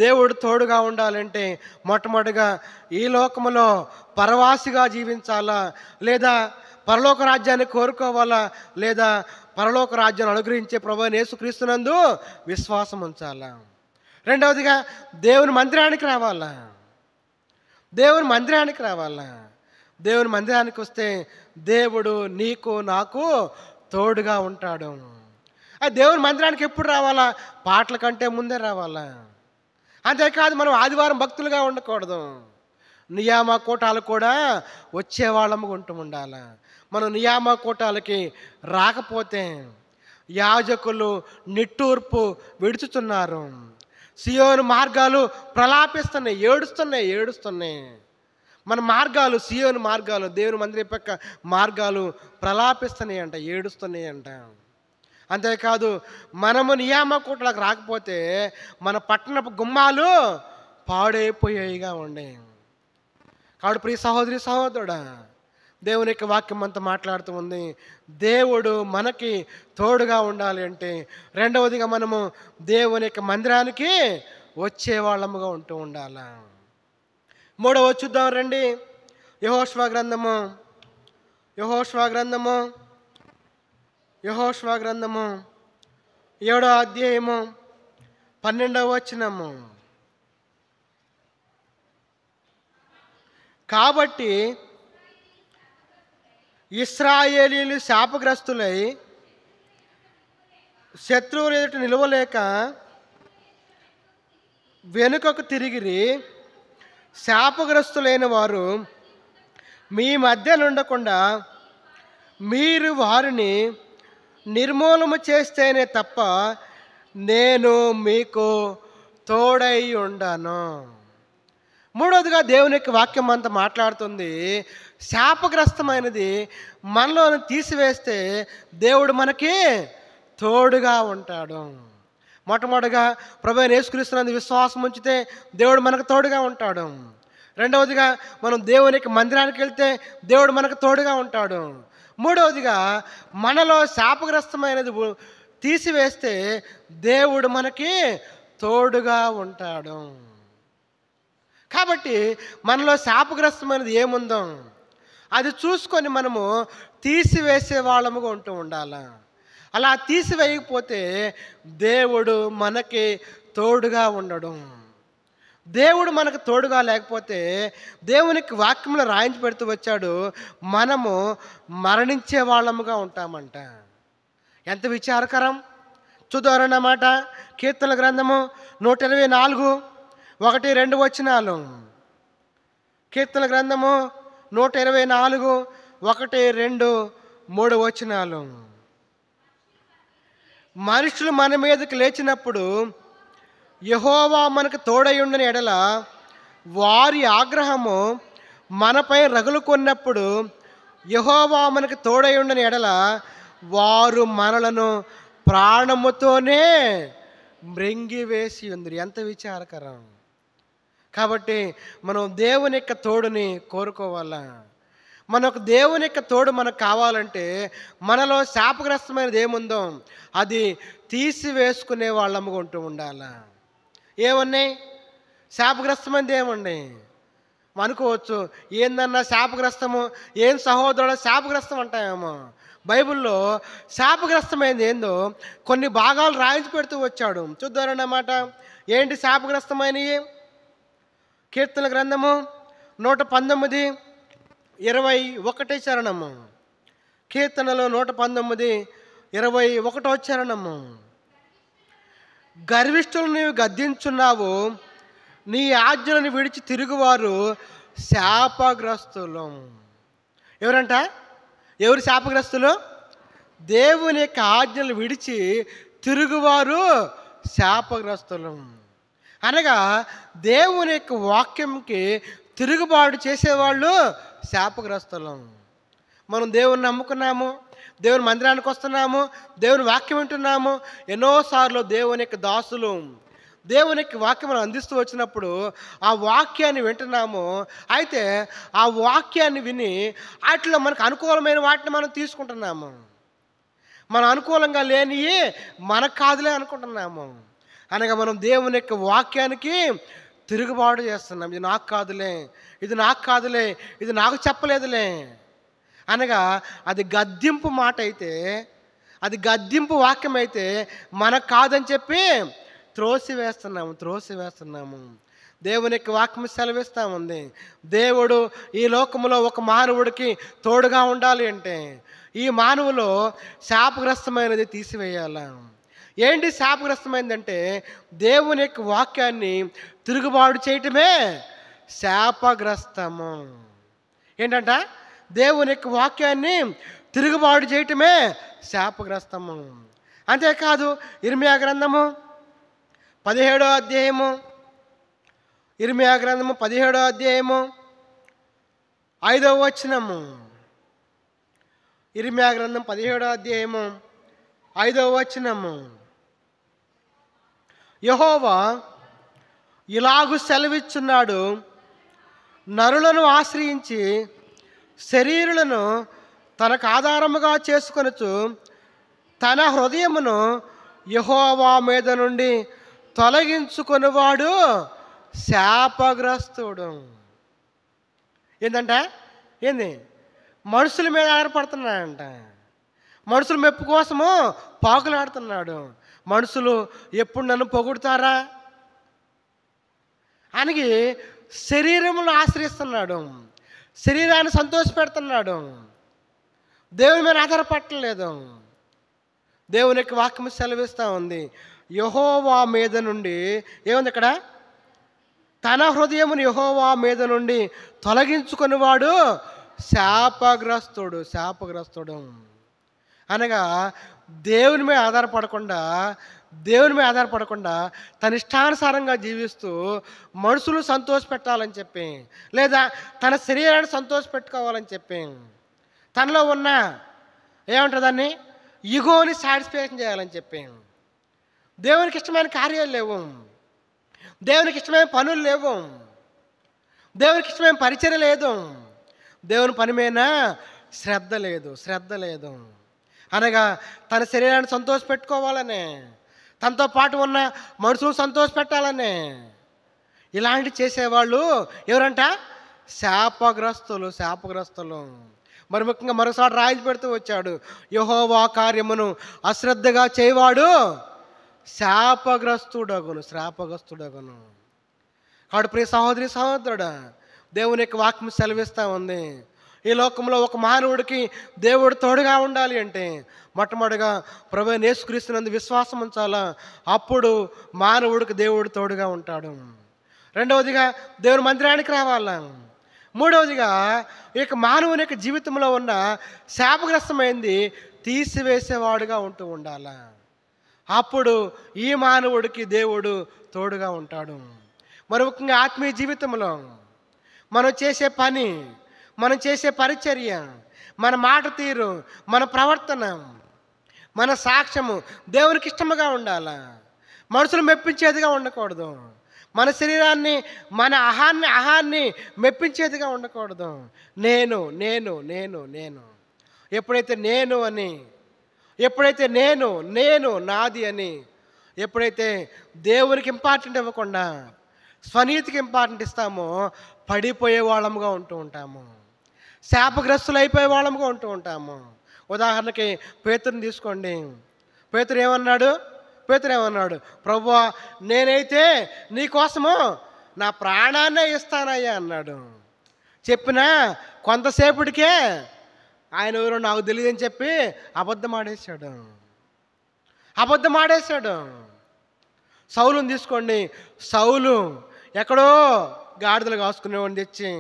దేవుడు తోడుగా ఉండాలంటే మొట్టమొదటిగా ఈ లోకములో పరవాసిగా జీవించాలా, లేదా పరలోక రాజ్యాన్ని కోరుకోవాలా, లేదా పరలోక రాజ్యాన్ని అనుగ్రహించే ప్రభువైన యేసుక్రీస్తునందు విశ్వాసం ఉంచాలా. రెండవదిగా దేవుని మందిరానికి రావాలా. దేవుని మందిరానికి వస్తే దేవుడు నీకు నాకు తోడుగా ఉంటాడు. ఆ దేవుని మందిరానికి ఎప్పుడు రావాలా? పాటల కంటే ముందే రావాలా. అంతేకాదు మనం ఆదివారం భక్తులుగా ఉండకూడదు. నియామక కూటాలు కూడా వచ్చేవాళ్ళము ఉండాలి. మనం నియామక కూటాలకి రాకపోతే యాజకులు నిట్టూర్పు విడుచుతున్నారు. సియోను మార్గాలు ప్రలాపిస్తున్నాయి, ఏడుస్తున్నాయి. మన మార్గాలు, సియోను మార్గాలు, దేవుని మందిరం పక్క మార్గాలు ప్రలాపిస్తున్నాయి అంట, ఏడుస్తున్నాయి అంట. అంతేకాదు మనము నియామక కూటలకు రాకపోతే మన పట్టణపు గుమ్మాలు పాడైపోయాయిగా ఉండే. కాబట్టి ప్రియ సహోదరి సహోదరుడా, దేవుని యొక్క వాక్యం అంతా మాట్లాడుతూ ఉంది. దేవుడు మనకి తోడుగా ఉండాలి అంటే రెండవదిగా మనము దేవుని యొక్క మందిరానికి వచ్చే వాళ్ళముగా ఉండాలి. మూడవ చూద్దాం రండి. యెహోషువ గ్రంథము 7వ అధ్యాయము 12వ వచనము. కాబట్టి ఇశ్రాయేలీయులు శాపగ్రస్తులై శత్రువుల ఎదుట నిలవలేక వెనుకకు తిరిగిరి. శాపగ్రస్తులైన వారు మీ మధ్య నుండకుండా మీరు వారిని నిర్మూలన చేస్తేనే తప్ప నేను మీకు తోడై ఉండను. మూడవదిగా దేవుని యొక్క వాక్యం అంతా మాట్లాడుతుంది. శాపగ్రస్తమైనది మనలోని తీసివేస్తే దేవుడు మనకి తోడుగా ఉంటాడు. మొట్టమొదటిగా ప్రభువైన యేసుక్రీస్తునందు విశ్వాసం ఉంచితే దేవుడు మనకు తోడుగా ఉంటాడు. రెండవదిగా మనం దేవుని యొక్క మందిరానికి వెళ్తే దేవుడు మనకు తోడుగా ఉంటాడు. మూడవదిగా మనలో శాపగ్రస్తమైనది తీసివేస్తే దేవుడు మనకి తోడుగా ఉంటాడు. కాబట్టి మనలో శాపగ్రస్తమైనది ఏముందో అది చూసుకొని మనము తీసివేసే వాళ్ళముగా ఉండాలి. అలా తీసివేయకపోతే దేవుడు మనకి తోడుగా ఉండడం. దేవుడు మనకు తోడుగా లేకపోతే దేవునికి వాక్యంలో రాయించి పెడుతూ వచ్చాడు, మనము మరణించే వాళ్ళముగా ఉంటామంట. ఎంత విచారకరం. చూద్దారన్నమాట. కీర్తనల గ్రంథము 124 1, 2 వచనాలు. కీర్తనల గ్రంథము 124 1, 2, 3 వచనాలు. మనుషులు మన మీదకి లేచినప్పుడు యెహోవా మనకు తోడయుండని ఎడల వారి ఆగ్రహము మనపై రగులుకొన్నప్పుడు యెహోవా మనకు తోడయుండని ఎడల వారు మనలను ప్రాణముతోనే మృంగివేసి ఉందరు. ఎంత విచారకరం. కాబట్టి మనం దేవుని యొక్క తోడుని కోరుకోవాలా. మనకు దేవుని యొక్క తోడు మనకు కావాలంటే మనలో శాపగ్రస్తమైనది ఏముందో అది తీసివేసుకునే వాళ్ళముగా ఉంటూ ఉండాలా. ఏమన్నాయి? శాపగ్రస్తమైనది ఏమండి అనుకోవచ్చు. ఏందన్నా శాపగ్రస్తము, ఏం సహోదరుడు శాపగ్రస్తం అంటామేమో. బైబిల్లో శాపగ్రస్తమైనది ఏందో కొన్ని భాగాలు రాయించి పెడుతూ వచ్చాడు. చూద్దారన్నమాట. ఏంటి శాపగ్రస్తమైనవి? కీర్తన గ్రంథము 119 21 చరణము. కీర్తనలో 119 21 చరణము. గర్విష్ఠులను నీవు గద్దించున్నావు, నీ ఆజ్ఞలను విడిచి తిరుగువారు శాపగ్రస్తులు. ఎవరంట? ఎవరు శాపగ్రస్తులు? దేవుని యొక్క ఆజ్ఞలు విడిచి తిరుగువారు శాపగ్రస్తులు. అనగా దేవుని యొక్క వాక్యంకి తిరుగుబాటు చేసేవాళ్ళు శాపగ్రస్తులు. మనం దేవుని నమ్ముకున్నాము, దేవుని మందిరానికి వస్తున్నాము, దేవుని వాక్యం వింటున్నాము. ఎన్నోసార్లు దేవుని యొక్క దాసులు దేవుని యొక్క వాక్యం మనం అందిస్తూ వచ్చినప్పుడు ఆ వాక్యాన్ని వింటున్నాము. అయితే ఆ వాక్యాన్ని విని వాటిలో మనకు అనుకూలమైన వాటిని మనం తీసుకుంటున్నాము. మన అనుకూలంగా లేనివి మనకు కాదులే అనుకుంటున్నాము. అనగా మనం దేవుని యొక్క వాక్యానికి తిరుగుబాటు చేస్తున్నాం. ఇది నాకు కాదులే, ఇది నాకు కాదులే, ఇది నాకు చెప్పలేదులే అనగా అది గద్దింపు మాట అయితే, అది గద్దింపు వాక్యం అయితే మనకు కాదని చెప్పి త్రోసివేస్తున్నాము. దేవుని యొక్క వాక్యం సెలవిస్తూ ఉంది. దేవుడు ఈ లోకంలో ఒక మానవుడికి తోడుగా ఉండాలి అంటే ఈ మానవులో శాపగ్రస్తమైనది తీసివేయాల. ఏంటి శాపగ్రస్తమైందంటే దేవుని యొక్క వాక్యాన్ని తిరుగుబాటు చేయటమే శాపగ్రస్తము. ఏంటంట? దేవుని యొక్క వాక్యాన్ని తిరుగుబాటు చేయటమే శాపగ్రస్తము. అంతేకాదు ఇర్మియా గ్రంథము 17వ అధ్యాయము, ఇర్మియా గ్రంథము 17వ అధ్యాయము 5వ వచనము. ఇర్మియా గ్రంథం 17వ అధ్యాయము 5వ వచనము. యెహోవా ఇలాగు సెలవిచ్చున్నాడు, నరులను ఆశ్రయించి శరీరులను తనకు ఆధారముగా చేసుకొనుచు తన హృదయమును యెహోవా మీద నుండి తొలగించుకొనివాడు శాపగ్రస్తుడు. ఏంటంట? ఏంది? మనుషుల మీద ఆధారపడుతున్నాడంట. మనుషుల మెప్పు కోసము పాకులాడుతున్నాడు. మనుషులు ఎప్పుడు నన్ను పొగుడుతారా అని శరీరమును ఆశ్రయిస్తున్నాడు, శరీరాన్ని సంతోషపెడుతున్నాడు, దేవుని మీద ఆధారపడలేదు. దేవుని యొక్క వాక్యం సెలవిస్తూ ఉంది, యెహోవా మీద నుండి ఏముంది ఇక్కడ? తన హృదయమును యెహోవా మీద నుండి తొలగించుకునేవాడు శాపగ్రస్తుడు. అనగా దేవుని మీద ఆధారపడకుండా తన ఇష్టానుసారంగా జీవిస్తూ మనుషులు సంతోషపెట్టాలని చెప్పి, లేదా తన శరీరాన్ని సంతోషపెట్టుకోవాలని చెప్పి, తనలో ఉన్న ఏమంటారు దాన్ని, ఈగోని సాటిస్ఫాక్షన్ చేయాలని చెప్పి, దేవునికి ఇష్టమైన కార్యాలు లేవు, దేవునికి ఇష్టమైన పనులు లేవు, దేవునికి ఇష్టమైన పరిచర్య లేదు, దేవుని పని మీద శ్రద్ధ లేదు. అనగా తన శరీరాన్ని సంతోషపెట్టుకోవాలనే, తనతో పాటు ఉన్న మనుషులు సంతోషపెట్టాలనే ఇలాంటి చేసేవాళ్ళు ఎవరంట? శాపగ్రస్తులు. మరి ముఖ్యంగా మరోసారి రాయించి పెడుతూ వచ్చాడు, యెహోవా కార్యమును అశ్రద్ధగా చేయవాడు శ్రాపగ్రస్తుడగును. కాబట్టి ప్రియ సహోదరి సహోదరుడా, దేవుని యొక్క వాక్యం సెలవిస్తూ ఉంది, ఈ లోకంలో ఒక మానవుడికి దేవుడు తోడుగా ఉండాలి అంటే మొట్టమొదటిగా ప్రభువైన యేసుక్రీస్తునందు విశ్వాసం ఉంచాలా. అప్పుడు మానవుడికి దేవుడు తోడుగా ఉంటాడు. రెండవదిగా దేవుని మందిరానికి రావాలా. మూడవదిగా ఈ యొక్క మానవుని యొక్క జీవితంలో ఉన్న శాపగ్రస్తమైంది తీసివేసేవాడుగా ఉంటూ ఉండాలా. అప్పుడు ఈ మానవుడికి దేవుడు తోడుగా ఉంటాడు. మరి ముఖ్యంగా ఆత్మీయ జీవితంలో మనం చేసే పని, మనం చేసే పరిచర్య, మన మాట తీరు, మన ప్రవర్తన, మన సాక్ష్యము దేవునికి ఇష్టముగా ఉండాలా. మనుషులు మెప్పించేదిగా ఉండకూడదు. మన శరీరాన్ని, మన అహాన్ని మెప్పించేదిగా ఉండకూడదు. నేను నేను నేను నేను ఎప్పుడైతే నేను నాది అని ఎప్పుడైతే దేవునికి ఇంపార్టెంట్ ఇవ్వకుండా స్వనీతికి ఇంపార్టెంట్ ఇస్తామో పడిపోయే వాళ్ళముగా ఉంటూ ఉంటాము. శాపగ్రస్తులు అయిపోయే వాళ్ళముగా ఉంటూ ఉంటాము. ఉదాహరణకి పేతురుని తీసుకోండి. పేతురు ఏమన్నాడు? ప్రభువా, నేనైతే నీకోసము నా ప్రాణాన్నే ఇస్తానయ్యా అన్నాడు. చెప్పినా కొంతసేపటికే ఆయన ఎవరో నాకు తెలియదని చెప్పి అబద్ధం ఆడేశాడు. సౌలుని తీసుకోండి. సౌలు ఎక్కడో గాడిదలు కాసుకునేవాడిని తెచ్చి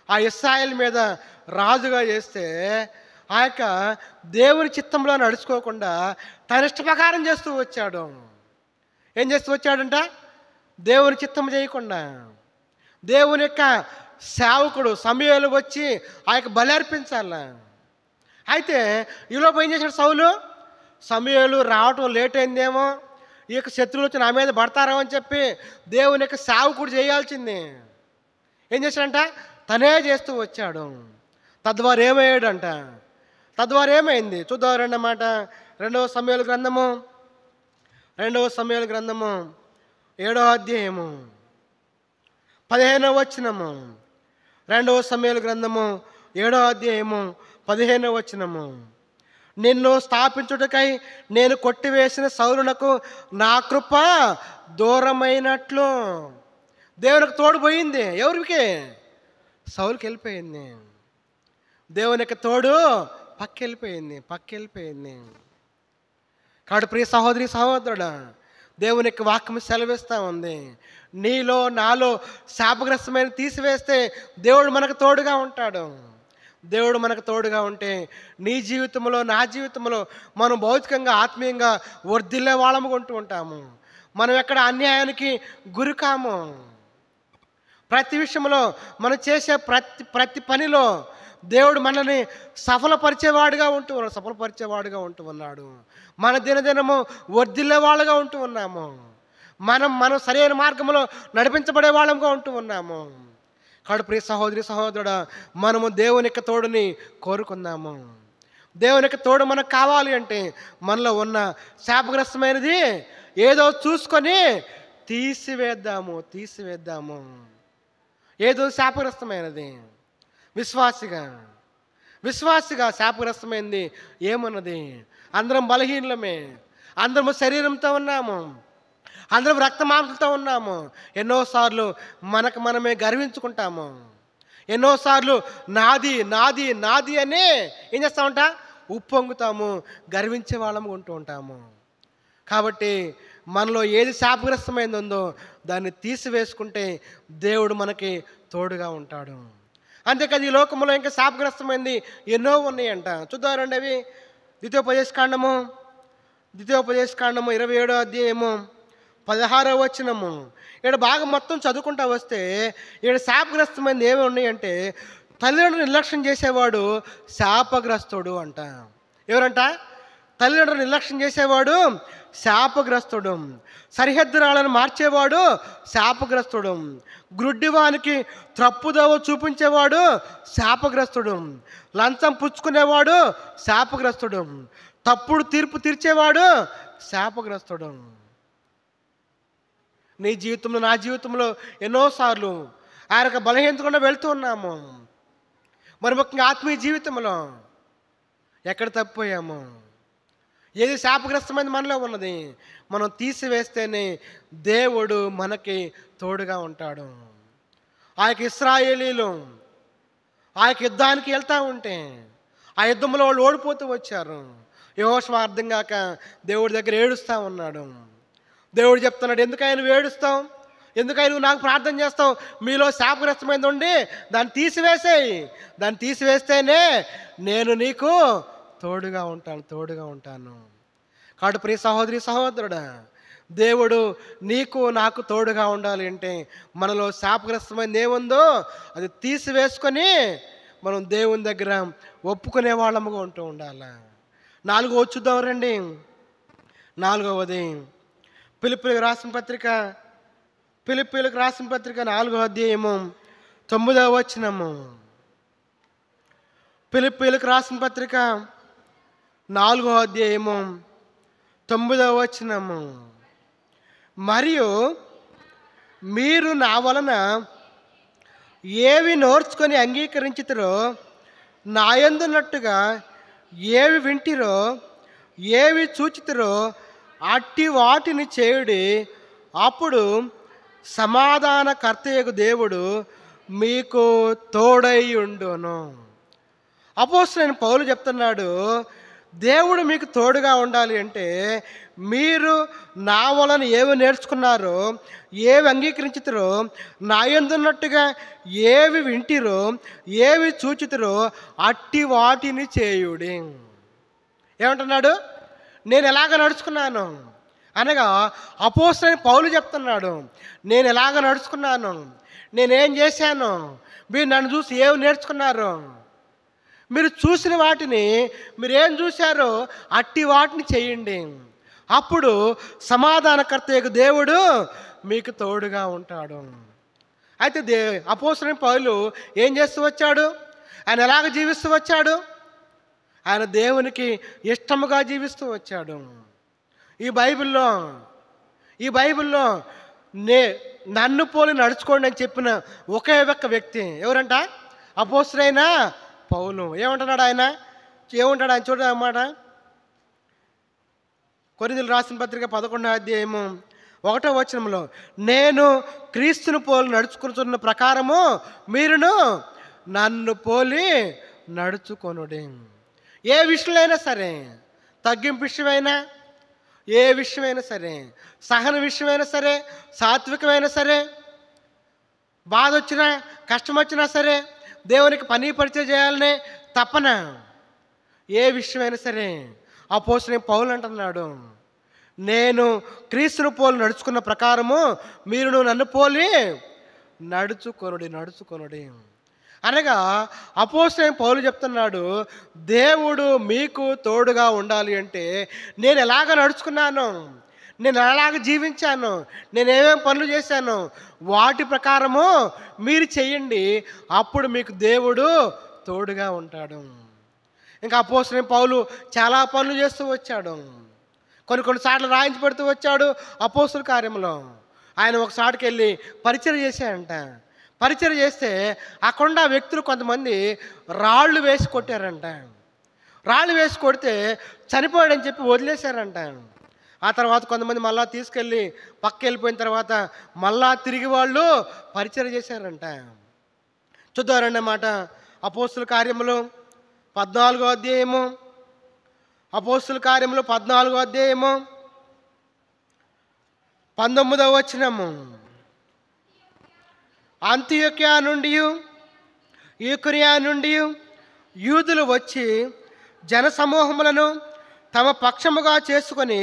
ఆ ఇశ్రాయేలు మీద రాజుగా చేస్తే ఆ యొక్క దేవుని చిత్తంలో నడుచుకోకుండా తన ఇష్ట ప్రకారం చేస్తూ వచ్చాడు. ఏం చేస్తూ వచ్చాడంట? దేవుని చిత్తం చేయకుండా. దేవుని యొక్క సేవకుడు సమూయేలు వచ్చి ఆ యొక్క బలి అర్పించాల. అయితే ఈలోపు ఏం చేశాడు సౌలు? సమూయేలు రావటం లేట్ అయిందేమో, ఈ యొక్క శత్రువులు వచ్చి నా మీద పడతారో అని చెప్పి దేవుని యొక్క సేవకుడు చేయాల్సింది ఏం చేశాడంట? తనే చేస్తూ వచ్చాడు. తద్వారా ఏమైంది చూద్దాం. రెండన్నమాట. రెండవ సమూయేలు గ్రంథము 7వ అధ్యాయము 15వ వచనము. 2వ సమూయేలు గ్రంథము 7వ అధ్యాయము 15వ వచనము. నిన్ను స్థాపించుటకై నేను కొట్టివేసిన సౌలునకు నా కృప దూరమైనట్లు. దేవునికి తోడు పోయింది. ఎవరికి? సౌలుకి వెళ్ళిపోయింది. దేవుని యొక్క తోడు పక్కెళ్ళిపోయింది. కాబట్టి ప్రియ సహోదరి సహోదరుడా, దేవుని యొక్క వాక్యం సెలవిస్తూ ఉంది, నీలో నాలో శాపగ్రస్తమైన తీసివేస్తే దేవుడు మనకు తోడుగా ఉంటాడు. దేవుడు మనకు తోడుగా ఉంటే నీ జీవితంలో, నా జీవితంలో మనం భౌతికంగా ఆత్మీయంగా వర్ధిల్లే వాళ్ళము ఉంటూ ఉంటాము. మనం ఎక్కడ అన్యాయానికి గురికాము. ప్రతి విషయంలో మనం చేసే ప్రతి పనిలో దేవుడు మనల్ని సఫలపరిచేవాడుగా ఉంటూ ఉన్నాడు. మన దినదినము వర్ధిల్లే వాళ్ళుగా ఉంటూ ఉన్నాము. మనం సరైన మార్గంలో నడిపించబడే వాళ్ళంగా ఉంటూ ఉన్నాము. కాబట్టి ప్రియ సహోదరి సహోదరుడా, మనము దేవుని యొక్క తోడుని కోరుకుందాము. దేవుని యొక్క తోడు మనకు కావాలి అంటే మనలో ఉన్న శాపగ్రస్తమైనది ఏదో చూసుకొని తీసివేద్దాము. ఏదో శాపగ్రస్తమైనది విశ్వాసిగా శాపగ్రస్తమైంది ఏమన్నది? అందరం బలహీనలమే, అందరము శరీరంతో ఉన్నాము, అందరం రక్తమాంసంతో ఉన్నాము. ఎన్నోసార్లు మనకు మనమే గర్వించుకుంటాము. ఎన్నోసార్లు నాది అని ఏం చేస్తామంట? ఉప్పొంగుతాము, గర్వించే వాళ్ళము ఉంటూ ఉంటాము. కాబట్టి మనలో ఏది శాపగ్రస్తమైంది ఉందో దాన్ని తీసివేసుకుంటే దేవుడు మనకి తోడుగా ఉంటాడు. అంతేకాదు ఈ లోకంలో ఇంకా శాపగ్రస్తమైంది ఎన్నో ఉన్నాయంట. చూద్దారండి అవి. ద్వితీయోపదేశకాండము 27వ అధ్యాయము 16వ వచనము. ఇక్కడ బాగా మొత్తం చదువుకుంటా వస్తే ఇక్కడ శాపగ్రస్తమైంది ఏమి ఉన్నాయంటే, తల్లిదండ్రులు నిర్లక్ష్యం చేసేవాడు శాపగ్రస్తుడు అంట. ఎవరంట? తల్లిదండ్రులు నిర్లక్ష్యం చేసేవాడు శాపగ్రస్తుడు. సరిహద్దురాలను మార్చేవాడు శాపగ్రస్తుడు. గ్రుడ్డివానికి త్రప్పుదోవ చూపించేవాడు శాపగ్రస్తుడు. లంచం పుచ్చుకునేవాడు శాపగ్రస్తుడు. తప్పుడు తీర్పు తీర్చేవాడు శాపగ్రస్తుడు. నీ జీవితంలో, నా జీవితంలో ఎన్నోసార్లు ఆయనకు బలహీనతకుండా వెళ్తూ ఉన్నాము. మరి ముఖ్యంగా ఆత్మీయ జీవితంలో ఎక్కడ తప్పిపోయాము? ఏది శాపగ్రస్తమైనది మనలో ఉన్నది మనం తీసివేస్తేనే దేవుడు మనకి తోడుగా ఉంటాడు. ఆ యొక్క ఇశ్రాయేలీలు ఆ యొక్క యుద్ధానికి వెళ్తూ ఉంటే ఆ యుద్ధంలో వాళ్ళు ఓడిపోతూ వచ్చారు. యెహోషువ అర్థం కాక దేవుడి దగ్గర ఏడుస్తూ ఉన్నాడు. దేవుడు చెప్తున్నాడు, ఎందుకైనా నువ్వు ఏడుస్తావు, ఎందుకైనా నువ్వు నాకు ప్రార్థన చేస్తావు, మీలో శాపగ్రస్తమైనది ఉండి దాన్ని తీసివేసేయి, దాన్ని తీసివేస్తేనే నేను నీకు తోడుగా ఉంటాను. కాబట్టి ప్రియ సహోదరి సహోదరుడా, దేవుడు నీకు నాకు తోడుగా ఉండాలి అంటే మనలో శాపగ్రస్తమైనది ఏముందో అది తీసివేసుకొని మనం దేవుని దగ్గర ఒప్పుకునే వాళ్ళముగా ఉంటూ ఉండాలి. 4వ చూద్దాం రండి. 4వది ఫిలిప్పీయులకు రాసిన పత్రిక 4వ అధ్యాయము 9వ వచనము. ఫిలిప్పీయులకు రాసిన పత్రిక 4వ అధ్యాయము 9వ వచనము. మరియు మీరు నా వలన ఏవి నోర్చుకొని అంగీకరించుతారో నా యందున్నట్టుగా ఏవి వింటిరో ఏవి చూచితిరో అట్టి వాటిని చేయుడి, అప్పుడు సమాధానకర్తయగు దేవుడు మీకు తోడై ఉండును. అపోస్తలుడైన పౌలు చెప్తున్నాడు, దేవుడు మీకు తోడుగా ఉండాలి అంటే మీరు నా వలన ఏవి నేర్చుకున్నారో ఏవి అంగీకరించుతారో నా యందున్నట్టుగా ఏవి వింటిరో ఏవి చూచితిరో అట్టి వాటిని చేయుడి. ఏమంటున్నాడు? నేను ఎలాగ నడుచుకున్నాను అనగా అపోస్తలుడైన పౌలు చెప్తున్నాడు, నేను ఎలాగ నడుచుకున్నాను, నేనేం చేశాను, మీరు నన్ను చూసి ఏమి నేర్చుకున్నారు, మీరు చూసిన వాటిని మీరేం చూశారో అట్టి వాటిని చేయండి, అప్పుడు సమాధానకర్త దేవుడు మీకు తోడుగా ఉంటాడు. అయితే అపోస్తలుడైన పౌలు ఏం చేస్తూ వచ్చాడు? ఆయన ఎలాగ జీవిస్తూ వచ్చాడు? ఆయన దేవునికి ఇష్టముగా జీవిస్తూ వచ్చాడు. ఈ బైబిల్లో నన్ను పోలి నడుచుకోండి అని చెప్పిన ఒకే ఒక్క వ్యక్తి ఎవరంట? అపోస్తలుడైన పౌలు. ఏమంటున్నాడు ఆయన? చూడండి అన్నమాట. కొరింథీయులకు రాసిన పత్రిక 11వ అధ్యాయము 1వ వచనంలో, నేను క్రీస్తును పోలి నడుచుకుంటున్న ప్రకారము మీరును నన్ను పోలి నడుచుకొనుడి. ఏ విషయంలో సరే, తగ్గింపు విషయమైనా, ఏ విషయమైనా సరే, సహన విషయమైనా సరే, సాత్వికమైనా సరే, బాధ వచ్చినా కష్టం వచ్చినా సరే, దేవునికి పని పరిచయం చేయాలనే తపన, ఏ విషయమైనా సరే అపోస్తలుడైన పౌలు అంటున్నాడు, నేను క్రీస్తును పోలి నడుచుకున్న ప్రకారము మీరు నన్ను పోలి నడుచుకొనుడి అనగా అపోస్తలుడైన పౌలు చెప్తున్నాడు, దేవుడు మీకు తోడుగా ఉండాలి అంటే నేను ఎలాగ నడుచుకున్నాను, నేను ఎలాగ జీవించాను, నేను ఏమేమి పనులు చేశాను వాటి ప్రకారము మీరు చెయ్యండి, అప్పుడు మీకు దేవుడు తోడుగా ఉంటాడు. ఇంకా అపోస్తలుడైన పౌలు చాలా పనులు చేస్తూ వచ్చాడు. కొన్నిసార్లు రాయించబడుతూ వచ్చాడు అపోస్తల కార్యంలో. ఆయన ఒకసారికి వెళ్ళి పరిచయం చేశాడంట. పరిచయం చేస్తే అక్కడ వ్యక్తులు కొంతమంది రాళ్ళు వేసి కొట్టారంట. రాళ్ళు వేసి కొడితే చనిపోయాడని చెప్పి వదిలేశారంట. ఆ తర్వాత కొంతమంది మళ్ళా తీసుకెళ్ళి పక్క వెళ్ళిపోయిన తర్వాత మళ్ళా తిరిగి వాళ్ళు పరిచయం చేశారంట. చూద్దారండి అన్నమాట. అపోస్తల కార్యములు 14వ అధ్యాయము, అపోస్తల కార్యములు 14వ అధ్యాయము 19వ వచనము. అంతియొక్య నుండి ఈకొనియ నుండి యూదులు వచ్చి జనసమూహములను తమ పక్షముగా చేసుకొని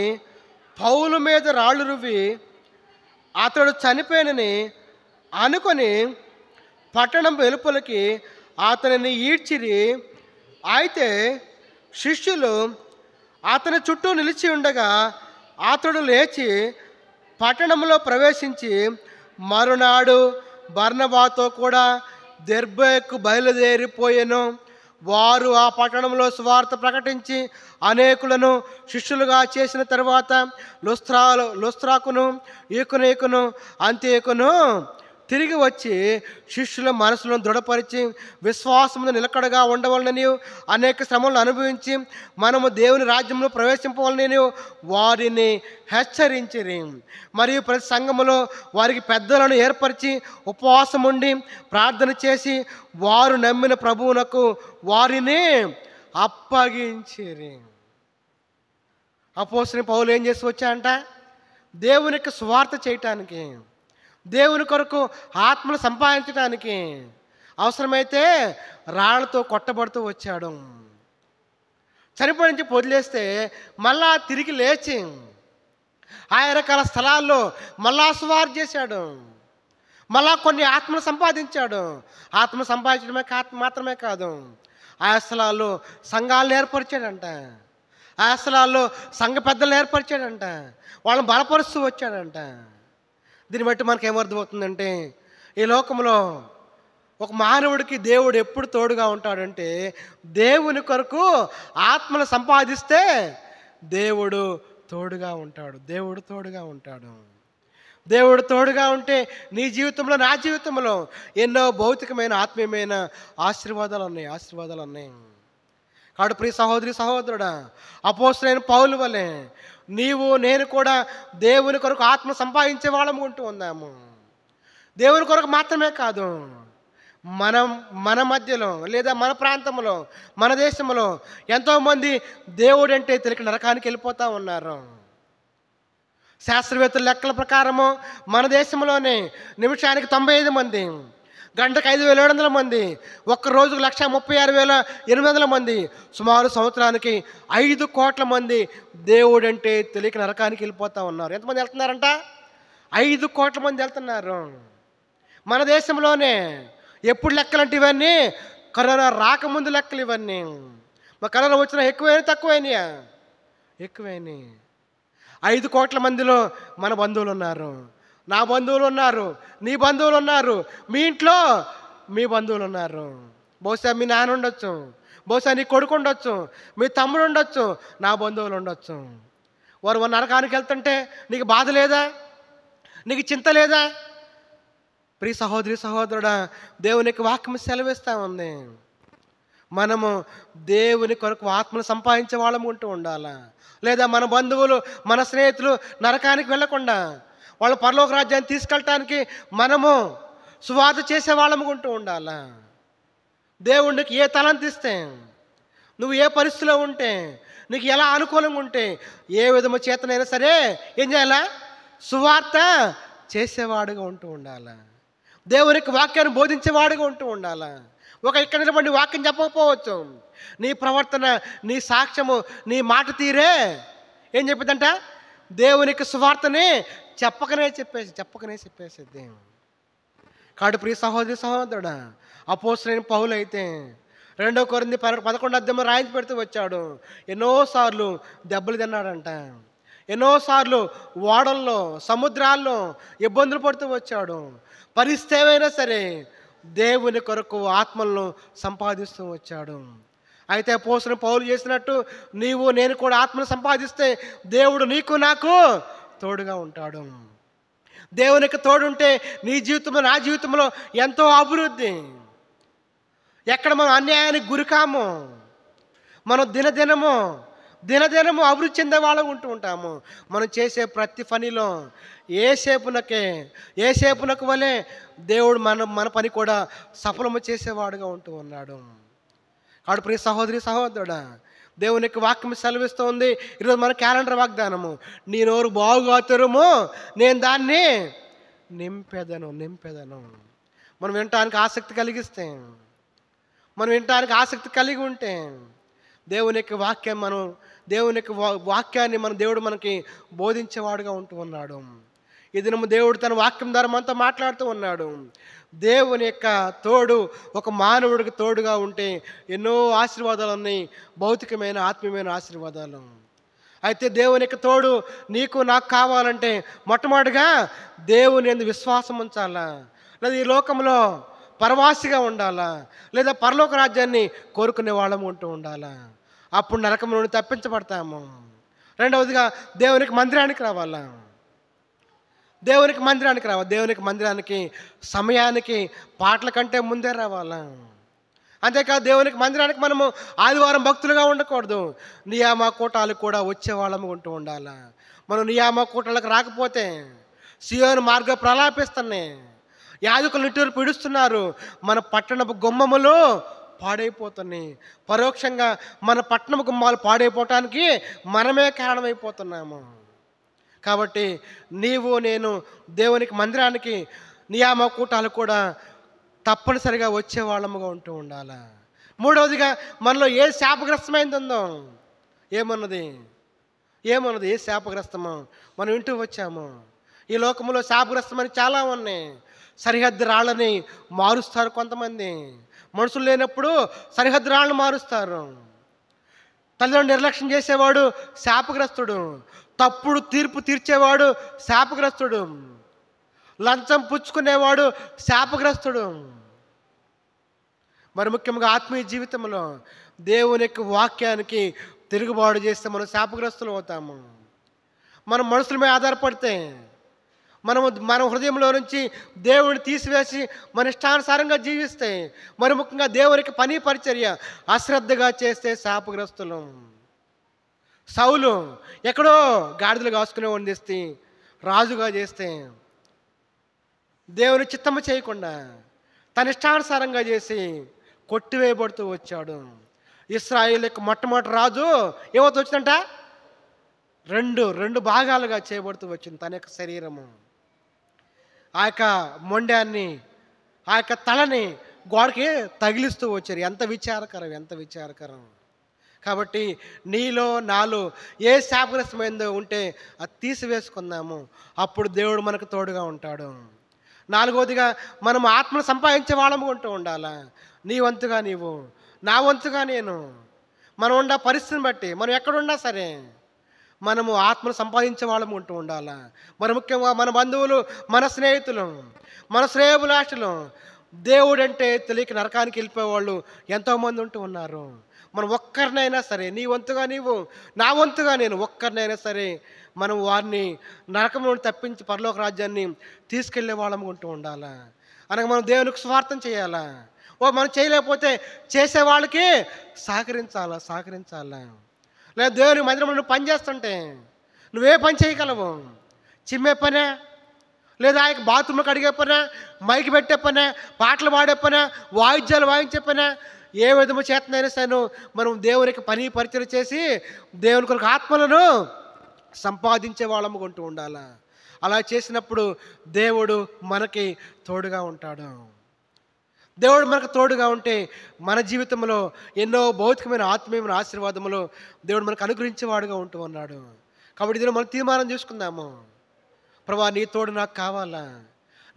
పౌలు మీద రాళ్ళు రువ్వి అతడు చనిపోయినని అనుకొని పట్టణం వెలుపలికి అతనిని ఈడ్చిరి. అయితే శిష్యులు అతని చుట్టూ నిలిచి ఉండగా అతడు లేచి పట్టణంలో ప్రవేశించి మరునాడు బర్నబాతో కూడా దెర్బేకు బయలుదేరిపోయెను. వారు ఆ పట్టణంలో సువార్త ప్రకటించి అనేకులను శిష్యులుగా చేసిన తర్వాత లుస్త్రాకును ఈకును అంత్యోకును తిరిగి వచ్చి శిష్యుల మనసులను దృఢపరిచి విశ్వాసమును నిలకడగా ఉండవలనని, అనేక శ్రమలను అనుభవించి మనము దేవుని రాజ్యంలో ప్రవేశింపవలనని వారిని హెచ్చరించిరి. మరియు ప్రతి సంఘములో వారికి పెద్దలను ఏర్పరిచి ఉపవాసం ఉండి ప్రార్థన చేసి వారు నమ్మిన ప్రభువునకు వారిని అప్పగించిరి. అపోస్తలుడైన పౌలు ఏం చేసి వచ్చాడంట? దేవునికి సువార్త చేయటానికి, దేవుని కొరకు ఆత్మను సంపాదించడానికి అవసరమైతే రాళ్లతో కొట్టబడుతూ వచ్చాడు. చనిపోయి నుంచి వదిలేస్తే మళ్ళా తిరిగి లేచి ఆయా రకాల స్థలాల్లో మళ్ళా సువార్త చేశాడు. మళ్ళా కొన్ని ఆత్మను సంపాదించాడు. ఆత్మ సంపాదించడమే మాత్రమే కాదు, ఆయా స్థలాల్లో సంఘాలను ఏర్పరిచాడంట. ఆయా స్థలాల్లో సంఘ పెద్దలను ఏర్పరిచాడంట. వాళ్ళని బలపరుస్తూ వచ్చాడంట. దీన్ని బట్టి మనకు ఏమర్థమవుతుందంటే, ఈ లోకంలో ఒక మానవుడికి దేవుడు ఎప్పుడు తోడుగా ఉంటాడంటే, దేవుని కొరకు ఆత్మను సంపాదిస్తే దేవుడు తోడుగా ఉంటాడు. దేవుడు తోడుగా ఉంటాడు. దేవుడు తోడుగా ఉంటే నీ జీవితంలో, నా జీవితంలో ఎన్నో భౌతికమైన ఆత్మీయమైన ఆశీర్వాదాలు ఉన్నాయి. కాబట్టి ప్రియ సహోదరి సహోదరుడా, అపోస్తలుడైన పౌలు వలె నీవు నేను కూడా దేవుని కొరకు ఆత్మ సంపాదించే వాళ్ళము ఉంటూ ఉన్నాము. దేవుని కొరకు మాత్రమే కాదు, మన మధ్యలో లేదా మన ప్రాంతంలో, మన దేశంలో ఎంతోమంది దేవుడు అంటే తెలియక నరకానికి వెళ్ళిపోతూ ఉన్నారు. శాస్త్రవేత్తల లెక్కల ప్రకారము మన దేశంలోనే నిమిషానికి 95 మంది, గంటకు 5,700 మంది, ఒక్క రోజుకు 1,36,800 మంది, సుమారు సంవత్సరానికి 5 కోట్ల మంది దేవుడు అంటే తెలియక నరకానికి వెళ్ళిపోతూ ఉన్నారు. ఎంతమంది వెళ్తున్నారంట? 5 కోట్ల మంది వెళ్తున్నారు మన దేశంలోనే. ఎప్పుడు లెక్కలంటే ఇవన్నీ కరోనా రాకముందు లెక్కలు ఇవన్నీ. మా కరోనా వచ్చినా ఎక్కువైనా తక్కువైనాయా? ఎక్కువైనాయి. 5 కోట్ల మందిలో మన బంధువులు ఉన్నారు, నా బంధువులు ఉన్నారు, నీ బంధువులు ఉన్నారు, మీ ఇంట్లో మీ బంధువులు ఉన్నారు. బహుశా మీ నాన్న ఉండొచ్చు, బహుశా నీ కొడుకు ఉండొచ్చు, మీ తమ్ముడు ఉండొచ్చు, నా బంధువులు ఉండొచ్చు. వారు నరకానికి వెళ్తుంటే నీకు బాధ లేదా? నీకు చింత లేదా? ప్రియ సహోదరి సహోదరుడా, దేవునికి వాక్యం సెలవిస్తూ ఉంది, మనము దేవుని కొరకు ఆత్మను సంపాదించే వాళ్ళము ఉంటూ ఉండాలా. లేదా మన బంధువులు, మన స్నేహితులు నరకానికి వెళ్ళకుండా వాళ్ళ పరలోక రాజ్యాన్ని తీసుకెళ్ళటానికి మనము సువార్త చేసే వాళ్ళము ఉంటూ ఉండాలా. దేవుడికి ఏ తలంతి ఇస్తే, నువ్వు ఏ పరిస్థితిలో ఉంటే, నీకు ఎలా అనుకూలంగా ఉంటే, ఏ విధము చేతనైనా సరే ఏం చేయాలా? సువార్త చేసేవాడుగా ఉంటూ ఉండాలా. దేవునికి వాక్యాన్ని బోధించేవాడుగా ఉంటూ ఉండాలా. ఇక్కడ నిలబడి వాక్యం చెప్పకపోవచ్చు, నీ ప్రవర్తన, నీ సాక్ష్యము, నీ మాట తీరే ఏం చెప్పిందంట? దేవునికి సువార్తని చెప్పకనే చెప్పేసేది. కాడు ప్రియ సహోదరి సహోదరుడా, అపోస్తలుడైన పౌలు అయితే 2 కొరింథీ 11 రాయించి పెడుతూ వచ్చాడు. ఎన్నోసార్లు దెబ్బలు తిన్నాడంట. ఎన్నోసార్లు ఓడల్లో, సముద్రాల్లో ఇబ్బందులు పడుతూ వచ్చాడు. పరిస్థితి ఏమైనా సరే దేవుని కొరకు ఆత్మలను సంపాదిస్తూ వచ్చాడు. అయితే అపోస్తలుడైన పౌలు చేసినట్టు నీవు నేను కూడా ఆత్మను సంపాదిస్తే దేవుడు నీకు నాకు తోడుగా ఉంటాడు. దేవునికి తోడుంటే నీ జీవితంలో, నా జీవితంలో ఎంతో అభివృద్ధి. ఎక్కడ మనం అన్యాయానికి గురికాము, మనం దినదినము అభివృద్ధి చెందే వాళ్ళం ఉంటూ ఉంటాము. మనం చేసే ప్రతి పనిలో ఏ సేపునకు వలె దేవుడు మన పని కూడా సఫలము చేసేవాడుగా ఉంటూ ఉన్నాడు. కాబట్టి ప్రియ సహోదరి సహోదరుడా, దేవునికి వాక్యం సెలవిస్తూ ఉంది. ఈరోజు మన క్యాలెండర్ వాగ్దానము, నీ నోరు బాగుగా తెరుము, నేను దాన్ని నింపెదను. మనం వినటానికి ఆసక్తి కలిగిస్తే, మనం వినటానికి ఆసక్తి కలిగి ఉంటే దేవునికి వాక్యాన్ని దేవుడు మనకి బోధించేవాడుగా ఉంటూ ఉన్నాడు. ఈ దినము దేవుడు తన వాక్యం ద్వారా మనతో మాట్లాడుతూ ఉన్నాడు. దేవుని యొక్క తోడు ఒక మానవుడికి తోడుగా ఉంటే ఎన్నో ఆశీర్వాదాలు ఉన్నాయి, భౌతికమైన ఆత్మీయమైన ఆశీర్వాదాలు. అయితే దేవుని యొక్క తోడు నీకు నాకు కావాలంటే మొట్టమొదటిగా దేవుని యందు విశ్వాసం ఉంచాలా, లేదా ఈ లోకంలో పరవాసిగా ఉండాలా, లేదా పరలోక రాజ్యాన్ని కోరుకునే వాళ్ళము ఉంటూ ఉండాలా. అప్పుడు నరకం నుండి తప్పించబడతాము. రెండవదిగా దేవునికి మందిరానికి రావాలా. దేవునికి మందిరానికి రావాలి. దేవునికి మందిరానికి సమయానికి పాటల కంటే ముందే రావాలా. అంతేకాదు దేవునికి మందిరానికి మనము ఆదివారం భక్తులుగా ఉండకూడదు. నియామ కూటాలకు కూడా వచ్చేవాళ్ళము ఉంటూ ఉండాలి. మనం నియామ కూటాలకు రాకపోతే సియోను మార్గం ప్రలాపిస్తున్నాయి, యాజకులు నిట్టూరు పిడుస్తున్నారు, మన పట్టణపు గుమ్మములు పాడైపోతున్నాయి. పరోక్షంగా మన పట్టణపు గుమ్మాలు పాడైపోవటానికి మనమే కారణమైపోతున్నాము. కాబట్టి నీవు నేను దేవునికి మందిరానికి నియామ కూటాలు కూడా తప్పనిసరిగా వచ్చేవాళ్ళముగా ఉంటూ ఉండాలి. మూడవదిగా మనలో ఏ శాపగ్రస్తమైంది ఉందో, ఏమన్నది ఏ శాపగ్రస్తమో మనం వింటూ వచ్చాము. ఈ లోకంలో శాపగ్రస్తమని చాలా ఉన్నాయి. సరిహద్దు రాళ్ళని మారుస్తారు కొంతమంది. మనుషులు లేనప్పుడు సరిహద్దు రాళ్ళను మారుస్తారు. తల్లిదండ్రులు నిర్లక్ష్యం చేసేవాడు శాపగ్రస్తుడు. తప్పుడు తీర్పు తీర్చేవాడు శాపగ్రస్తుడు. లంచం పుచ్చుకునేవాడు శాపగ్రస్తుడు. మరి ముఖ్యంగా ఆత్మీయ జీవితంలో దేవుని యొక్క వాక్యానికి తిరుగుబాటు చేస్తే మనం శాపగ్రస్తులు అవుతాము. మనం మనుషుల మీద ఆధారపడితే, మన హృదయంలో నుంచి దేవుడిని తీసివేసి మన ఇష్టానుసారంగా జీవిస్తే, మరి ముఖ్యంగా దేవునికి పని పరిచర్య అశ్రద్ధగా చేస్తే శాపగ్రస్తులు. సౌలు ఎక్కడో గాడిదలు కాసుకునే వండిస్తే రాజుగా చేస్తే, దేవుని చిత్తము చేయకుండా తన ఇష్టానుసారంగా చేసి కొట్టివేయబడుతూ వచ్చాడు. ఇశ్రాయేలు యొక్క మొట్టమొదటి రాజు ఏమవుతూ వచ్చిందంట, రెండు భాగాలుగా చేయబడుతూ వచ్చింది తన యొక్క శరీరము. ఆ యొక్క మొండాన్ని, ఆ యొక్క తలని గోడకి తగిలిస్తూ వచ్చారు. ఎంత విచారకరం. కాబట్టి నీలో నాలో ఏ శాపగ్రస్తమైందో ఉంటే అది తీసివేసుకుందాము. అప్పుడు దేవుడు మనకు తోడుగా ఉంటాడు. నాలుగవదిగా మనం ఆత్మను సంపాదించే వాళ్ళము ఉంటూ ఉండాలా. నీ వంతుగా నీవు, నా వంతుగా నేను. మనం ఉన్న పరిస్థితిని బట్టి మనం ఎక్కడున్నా సరే మనము ఆత్మను సంపాదించే వాళ్ళము ఉంటూ ఉండాలా. మరి ముఖ్యంగా మన బంధువులు, మన స్నేహితులు, మన శ్రేయోభిలాషులు దేవుడంటే తెలియక నరకానికి వెళ్ళిపోయేవాళ్ళు ఎంతోమంది ఉంటూ ఉన్నారు. మనం ఒక్కరినైనా సరే, నీ వంతుగా నీవు, నా వంతుగా నేను, ఒక్కరినైనా సరే మనం వారిని నరకం నుండి తప్పించి పరలోక రాజ్యాన్ని తీసుకెళ్లే వాళ్ళము ఉంటూ ఉండాలా. అనగా మనం దేవునికి స్వార్థం చేయాలా. మనం చేయలేకపోతే చేసే వాళ్ళకి సహకరించాలా. లేదా దేవుని మందిరంలో నువ్వు పని చేస్తుంటే నువ్వే పని చేయగలవు? చిమ్మే పనే, లేదా ఆ యొక్క బాత్రూంలో కడిగే పనా, మైక్ పెట్టే పనా, పాటలు పాడే పనా, వాయిద్యాలు వాయించే పనా, ఏ విధము చేతనైనా సరే మనం దేవునికి పని పరిచయం చేసి దేవుని కొరకు ఆత్మలను సంపాదించే వాళ్ళము కొంటూ ఉండాలా. అలా చేసినప్పుడు దేవుడు మనకి తోడుగా ఉంటాడు. దేవుడు మనకు తోడుగా ఉంటే మన జీవితంలో ఎన్నో భౌతికమైన ఆత్మీయమైన ఆశీర్వాదములు దేవుడు మనకు అనుగ్రహించేవాడుగా ఉంటూ ఉన్నాడు. కాబట్టి దీనిలో మనం తీర్మానం చేసుకుందాము. ప్రభువా, నీ తోడు నాకు కావాలా.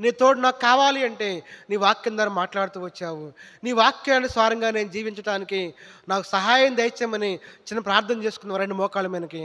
నీ తోడు నాకు కావాలి అంటే నీ వాక్యం ద్వారా మాట్లాడుతూ వచ్చావు. నీ వాక్యానుసారంగా నేను జీవించడానికి నాకు సహాయం దయచేయమని చిన్న ప్రార్థన చేసుకుందాం. రెండు మోకాళ్ళ మీదకి